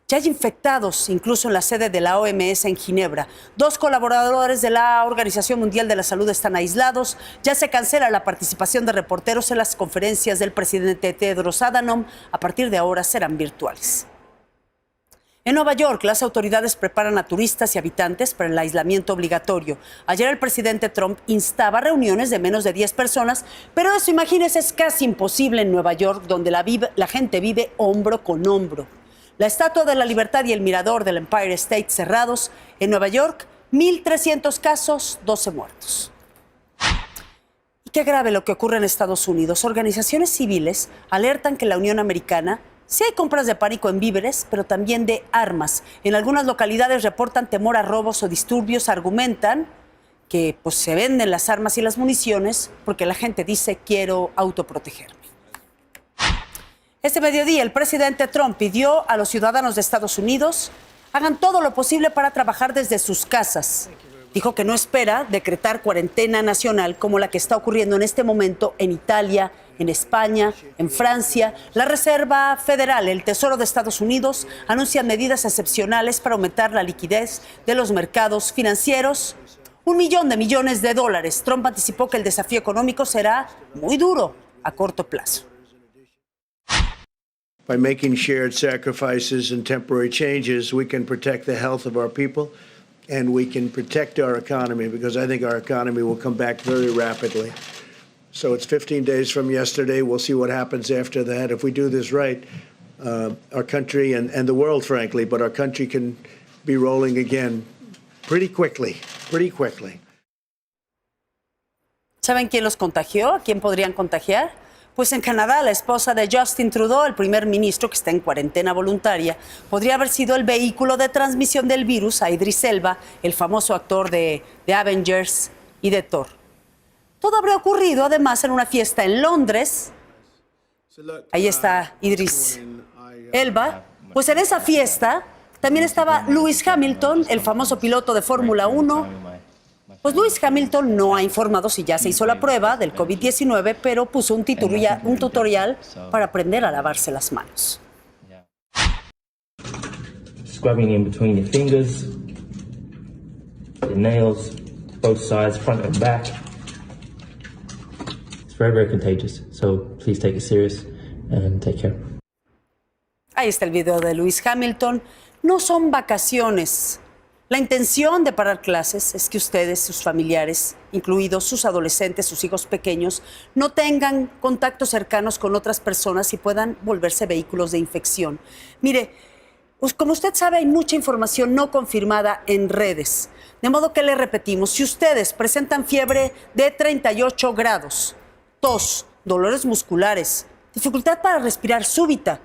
Ya hay infectados, incluso en la sede de la OMS en Ginebra. 2 colaboradores de la Organización Mundial de la Salud están aislados. Ya se cancela la participación de reporteros en las conferencias del presidente Tedros Adhanom. A partir de ahora serán virtuales. En Nueva York, las autoridades preparan a turistas y habitantes para el aislamiento obligatorio. Ayer el presidente Trump instaba reuniones de menos de 10 personas, pero eso, imagínense, es casi imposible en Nueva York, donde la gente vive hombro con hombro. La Estatua de la Libertad y el mirador del Empire State cerrados. En Nueva York, 1,300 casos, 12 muertos. Y qué grave lo que ocurre en Estados Unidos. Organizaciones civiles alertan que la Unión Americana sí hay compras de pánico en víveres, pero también de armas. En algunas localidades reportan temor a robos o disturbios. Argumentan que se venden las armas y las municiones porque la gente dice quiero autoprotegerme. Este mediodía el presidente Trump pidió a los ciudadanos de Estados Unidos hagan todo lo posible para trabajar desde sus casas. Dijo que no espera decretar cuarentena nacional como la que está ocurriendo en este momento en Italia, en España, en Francia. La Reserva Federal, el Tesoro de Estados Unidos, anuncian medidas excepcionales para aumentar la liquidez de los mercados financieros. $1 millones de dólares. Trump anticipó que el desafío económico será muy duro a corto plazo. By making shared sacrifices and temporary changes, we can protect the health of our people and we can protect our economy, because I think our economy will come back very rapidly. So it's 15 days from yesterday. We'll see what happens after that. If we do this right, our country and the world, frankly, but our country can be rolling again pretty quickly. ¿Saben quién los contagió? ¿A quién podrían contagiar? Pues en Canadá, la esposa de Justin Trudeau, el primer ministro que está en cuarentena voluntaria, podría haber sido el vehículo de transmisión del virus a Idris Elba, el famoso actor de Avengers y de Thor. Todo habría ocurrido además en una fiesta en Londres. Ahí está Idris Elba. Pues en esa fiesta también estaba Lewis Hamilton, el famoso piloto de Fórmula 1. Pues Lewis Hamilton no ha informado si ya se hizo la prueba del COVID-19, pero puso un tutorial para aprender a lavarse las manos. Scrubbing in between your fingers, your nails, both sides, front and back. It's very, very contagious, so please take it serious and take care. Ahí está el video de Lewis Hamilton. No son vacaciones. La intención de parar clases es que ustedes, sus familiares, incluidos sus adolescentes, sus hijos pequeños, no tengan contactos cercanos con otras personas y puedan volverse vehículos de infección. Mire, pues como usted sabe, hay mucha información no confirmada en redes. De modo que le repetimos, si ustedes presentan fiebre de 38 grados, tos, dolores musculares, dificultad para respirar súbita,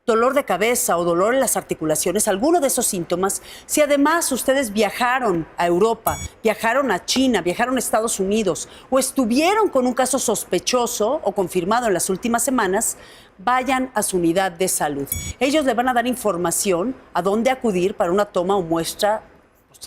dolor de cabeza o dolor en las articulaciones, alguno de esos síntomas, si además ustedes viajaron a Europa, viajaron a China, viajaron a Estados Unidos o estuvieron con un caso sospechoso o confirmado en las últimas semanas, vayan a su unidad de salud. Ellos le van a dar información a dónde acudir para una toma o muestra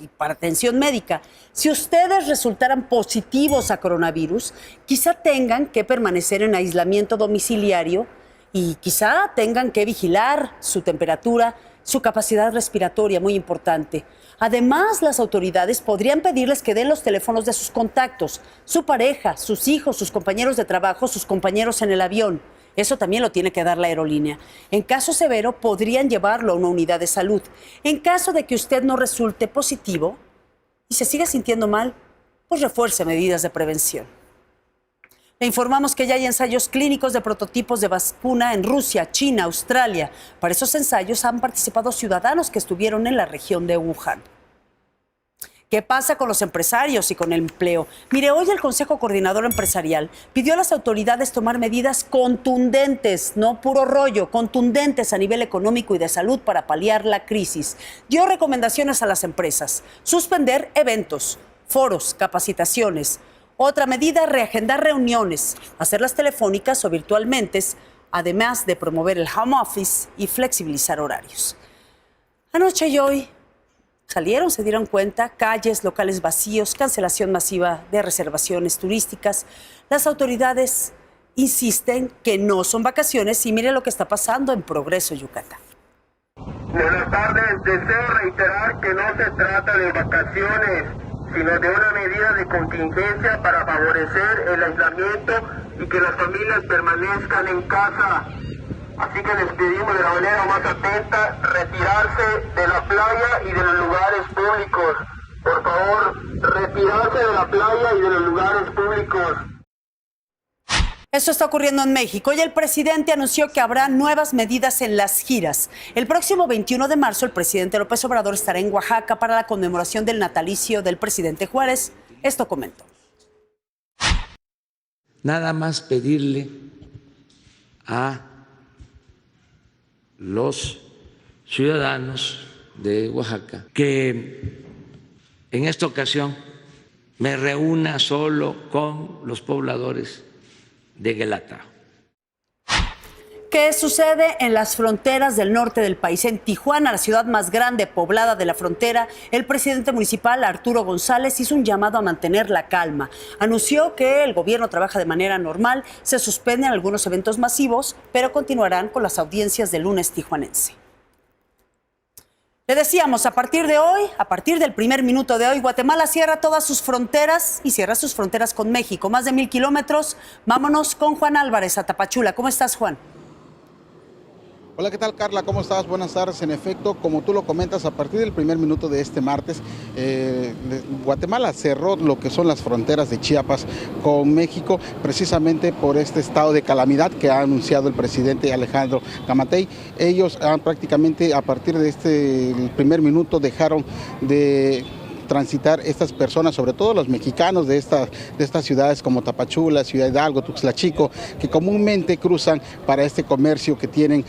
y para atención médica. Si ustedes resultaran positivos a coronavirus, quizá tengan que permanecer en aislamiento domiciliario y quizá tengan que vigilar su temperatura, su capacidad respiratoria, muy importante. Además, las autoridades podrían pedirles que den los teléfonos de sus contactos, su pareja, sus hijos, sus compañeros de trabajo, sus compañeros en el avión. Eso también lo tiene que dar la aerolínea. En caso severo, podrían llevarlo a una unidad de salud. En caso de que usted no resulte positivo y se siga sintiendo mal, pues refuerce medidas de prevención. Le informamos que ya hay ensayos clínicos de prototipos de vacuna en Rusia, China, Australia. Para esos ensayos han participado ciudadanos que estuvieron en la región de Wuhan. ¿Qué pasa con los empresarios y con el empleo? Mire, hoy el Consejo Coordinador Empresarial pidió a las autoridades tomar medidas contundentes, no puro rollo, contundentes a nivel económico y de salud para paliar la crisis. Dio recomendaciones a las empresas: suspender eventos, foros, capacitaciones. Otra medida, reagendar reuniones, hacerlas telefónicas o virtualmente, además de promover el home office y flexibilizar horarios. Anoche y hoy salieron, se dieron cuenta, calles, locales vacíos, cancelación masiva de reservaciones turísticas. Las autoridades insisten que no son vacaciones y mire lo que está pasando en Progreso, Yucatán. Buenas tardes, deseo reiterar que no se trata de vacaciones, sino de una medida de contingencia para favorecer el aislamiento y que las familias permanezcan en casa. Así que les pedimos de la manera más atenta retirarse de la playa y de los lugares públicos. Por favor, retirarse de la playa y de los lugares públicos. Esto está ocurriendo en México y el presidente anunció que habrá nuevas medidas en las giras. El próximo 21 de marzo, el presidente López Obrador estará en Oaxaca para la conmemoración del natalicio del presidente Juárez. Esto comentó. Nada más pedirle a los ciudadanos de Oaxaca que en esta ocasión me reúna solo con los pobladores de Guelatao. ¿Qué sucede en las fronteras del norte del país? En Tijuana, la ciudad más grande poblada de la frontera, el presidente municipal Arturo González hizo un llamado a mantener la calma. Anunció que el gobierno trabaja de manera normal, se suspenden algunos eventos masivos, pero continuarán con las audiencias del lunes tijuanense. Le decíamos, a partir de hoy, a partir del primer minuto de hoy, Guatemala cierra todas sus fronteras y cierra sus fronteras con México. Más de 1,000 kilómetros. Vámonos con Juan Álvarez a Tapachula. ¿Cómo estás, Juan? Hola, ¿qué tal, Carla? ¿Cómo estás? Buenas tardes. En efecto, como tú lo comentas, a partir del primer minuto de este martes, Guatemala cerró lo que son las fronteras de Chiapas con México, precisamente por este estado de calamidad que ha anunciado el presidente Alejandro Yamatei. Ellos prácticamente a partir de el primer minuto dejaron de transitar estas personas, sobre todo los mexicanos de estas ciudades como Tapachula, Ciudad Hidalgo, Tuxtla Chico, que comúnmente cruzan para este comercio que tienen,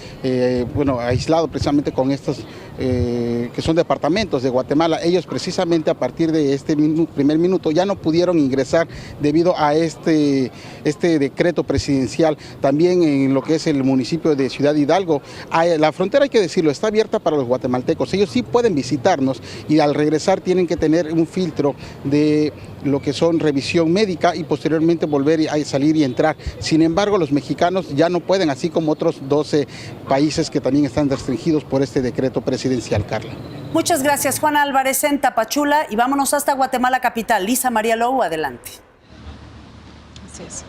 aislado precisamente con estos que son departamentos de Guatemala. Ellos precisamente a partir de este primer minuto ya no pudieron ingresar debido a este decreto presidencial. También en lo que es el municipio de Ciudad Hidalgo, la frontera, hay que decirlo, está abierta para los guatemaltecos. Ellos sí pueden visitarnos y al regresar tienen que tener un filtro de lo que son revisión médica y posteriormente volver a salir y entrar. Sin embargo, los mexicanos ya no pueden, así como otros 12 países que también están restringidos por este decreto presidencial, Carla. Muchas gracias, Juan Álvarez en Tapachula, y vámonos hasta Guatemala capital. Lisa María Lou, adelante. Así es.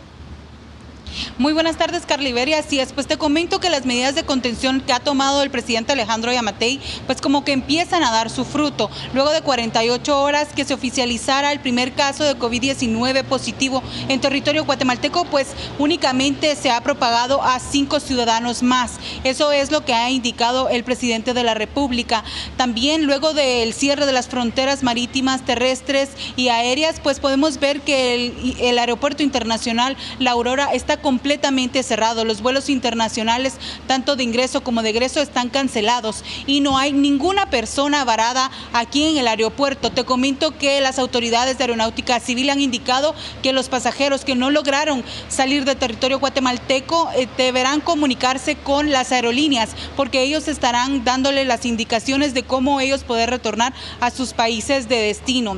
Muy buenas tardes, Carliveria. Así es, pues te comento que las medidas de contención que ha tomado el presidente Alejandro Yamatei, pues como que empiezan a dar su fruto. Luego de 48 horas que se oficializara el primer caso de COVID-19 positivo en territorio guatemalteco, pues únicamente se ha propagado a 5 ciudadanos más. Eso es lo que ha indicado el presidente de la República. También luego del cierre de las fronteras marítimas, terrestres y aéreas, pues podemos ver que el aeropuerto internacional La Aurora está completamente cerrado. Los vuelos internacionales, tanto de ingreso como de egreso, están cancelados y no hay ninguna persona varada aquí en el aeropuerto. Te comento que las autoridades de Aeronáutica Civil han indicado que los pasajeros que no lograron salir de territorio guatemalteco deberán comunicarse con las aerolíneas, porque ellos estarán dándole las indicaciones de cómo ellos poder retornar a sus países de destino.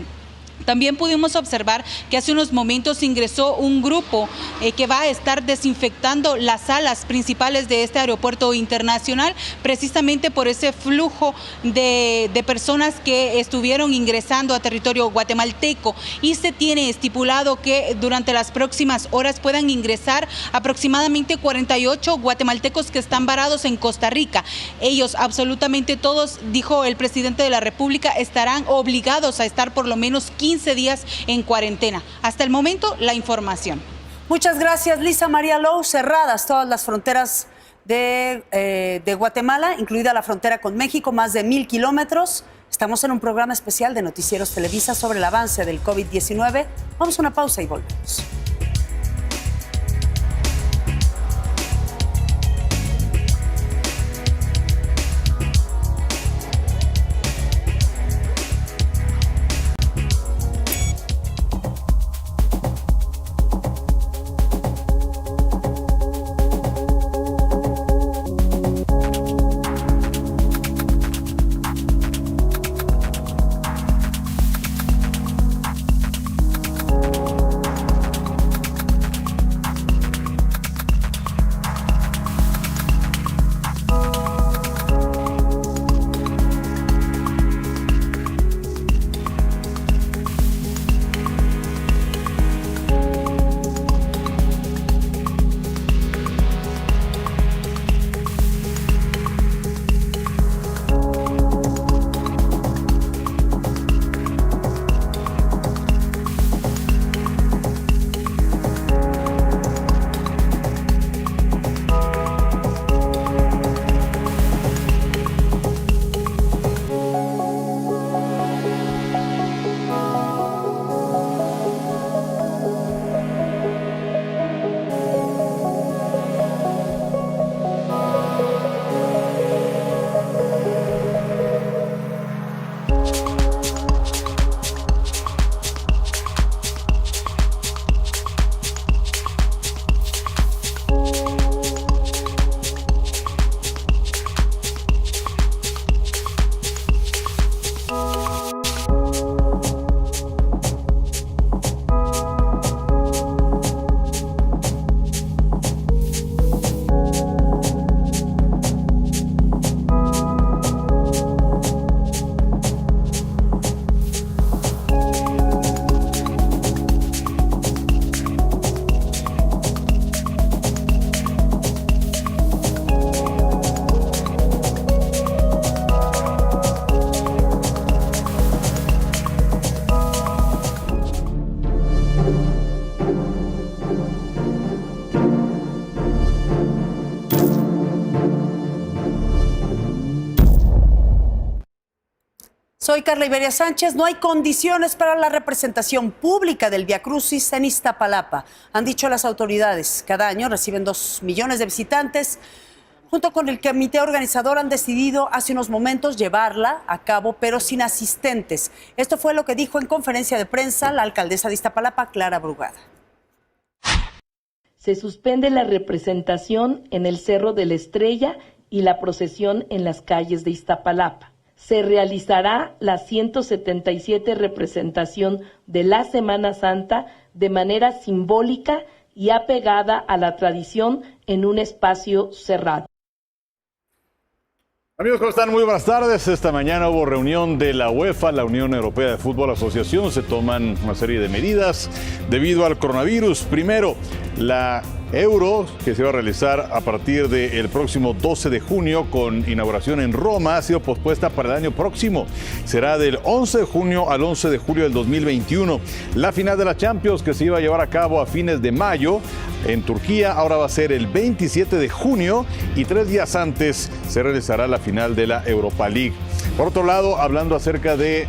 También pudimos observar que hace unos momentos ingresó un grupo que va a estar desinfectando las salas principales de este aeropuerto internacional, precisamente por ese flujo de personas que estuvieron ingresando a territorio guatemalteco, y se tiene estipulado que durante las próximas horas puedan ingresar aproximadamente 48 guatemaltecos que están varados en Costa Rica. Ellos, absolutamente todos, dijo el presidente de la República, estarán obligados a estar por lo menos 15 días en cuarentena. Hasta el momento, la información. Muchas gracias, Lisa María Lou. Cerradas todas las fronteras de Guatemala, incluida la frontera con México, más de 1,000 kilómetros. Estamos en un programa especial de Noticieros Televisa sobre el avance del COVID-19. Vamos a una pausa y volvemos. Soy Carla Iberia Sánchez. No hay condiciones para la representación pública del Vía Crucis en Iztapalapa, han dicho las autoridades. Cada año reciben 2 millones de visitantes. Junto con el comité organizador han decidido hace unos momentos llevarla a cabo, pero sin asistentes. Esto fue lo que dijo en conferencia de prensa la alcaldesa de Iztapalapa, Clara Brugada. Se suspende la representación en el Cerro de la Estrella y la procesión en las calles de Iztapalapa. Se realizará la 177 representación de la Semana Santa de manera simbólica y apegada a la tradición en un espacio cerrado. Amigos, ¿cómo están? Muy buenas tardes. Esta mañana hubo reunión de la UEFA, la Unión Europea de Fútbol Asociación. Se toman una serie de medidas debido al coronavirus. Primero, la Euro, que se va a realizar a partir del próximo 12 de junio con inauguración en Roma, ha sido pospuesta para el año próximo. Será del 11 de junio al 11 de julio del 2021. La final de la Champions, que se iba a llevar a cabo a fines de mayo en Turquía, ahora va a ser el 27 de junio y 3 días antes se realizará la final de la Europa League. Por otro lado, hablando acerca de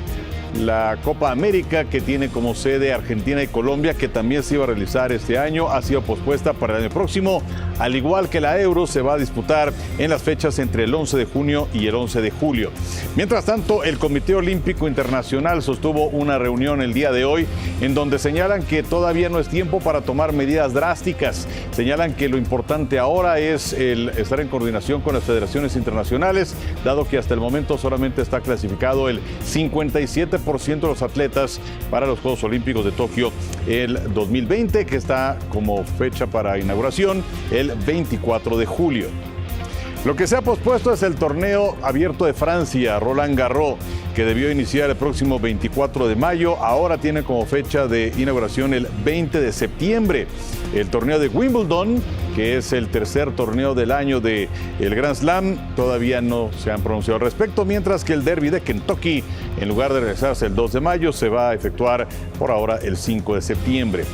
la Copa América, que tiene como sede Argentina y Colombia, que también se iba a realizar este año, ha sido pospuesta para el año próximo. Al igual que la Euro, se va a disputar en las fechas entre el 11 de junio y el 11 de julio. Mientras tanto, el Comité Olímpico Internacional sostuvo una reunión el día de hoy en donde señalan que todavía no es tiempo para tomar medidas drásticas. Señalan que lo importante ahora es el estar en coordinación con las federaciones internacionales, dado que hasta el momento solamente está clasificado el 57% de los atletas para los Juegos Olímpicos de Tokio el 2020, que está como fecha para inauguración el 24 de julio. Lo que se ha pospuesto es el torneo abierto de Francia, Roland Garros, que debió iniciar el próximo 24 de mayo. Ahora tiene como fecha de inauguración el 20 de septiembre. El torneo de Wimbledon, que es el tercer torneo del año del Grand Slam, todavía no se han pronunciado al respecto, mientras que el Derby de Kentucky, en lugar de realizarse el 2 de mayo, se va a efectuar por ahora el 5 de septiembre.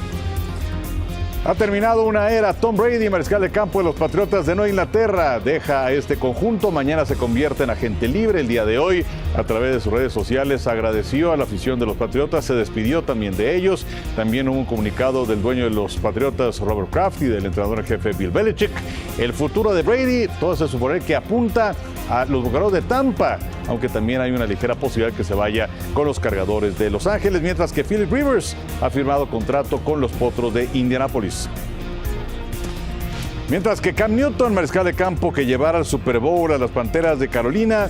Ha terminado una era. Tom Brady, mariscal de campo de los Patriotas de Nueva Inglaterra, deja a este conjunto. Mañana se convierte en agente libre. El día de hoy, a través de sus redes sociales, agradeció a la afición de los Patriotas, se despidió también de ellos. También hubo un comunicado del dueño de los Patriotas, Robert Kraft, y del entrenador en jefe, Bill Belichick. El futuro de Brady, todo se supone que apunta a los Bucaneros de Tampa, aunque también hay una ligera posibilidad que se vaya con los Cargadores de Los Ángeles, mientras que Philip Rivers ha firmado contrato con los Potros de Indianápolis. Mientras que Cam Newton, mariscal de campo que llevara al Super Bowl a las Panteras de Carolina,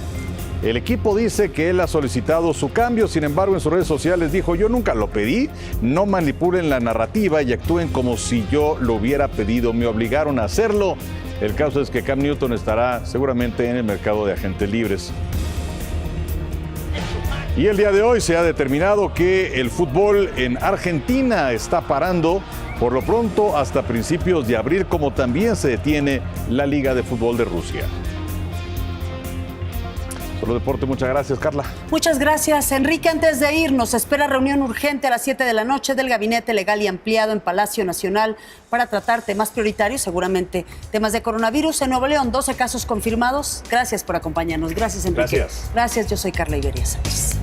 el equipo dice que él ha solicitado su cambio. Sin embargo, en sus redes sociales dijo: yo nunca lo pedí, no manipulen la narrativa y actúen como si yo lo hubiera pedido, me obligaron a hacerlo. El caso es que Cam Newton estará seguramente en el mercado de agentes libres. Y el día de hoy se ha determinado que el fútbol en Argentina está parando por lo pronto hasta principios de abril, como también se detiene la Liga de Fútbol de Rusia. Solo Deporte, muchas gracias, Carla. Muchas gracias, Enrique. Antes de irnos, espera reunión urgente a las 7 de la noche del Gabinete Legal y Ampliado en Palacio Nacional para tratar temas prioritarios, seguramente temas de coronavirus. En Nuevo León, 12 casos confirmados. Gracias por acompañarnos. Gracias, Enrique. Gracias. Gracias, yo soy Carla Iberia Sánchez.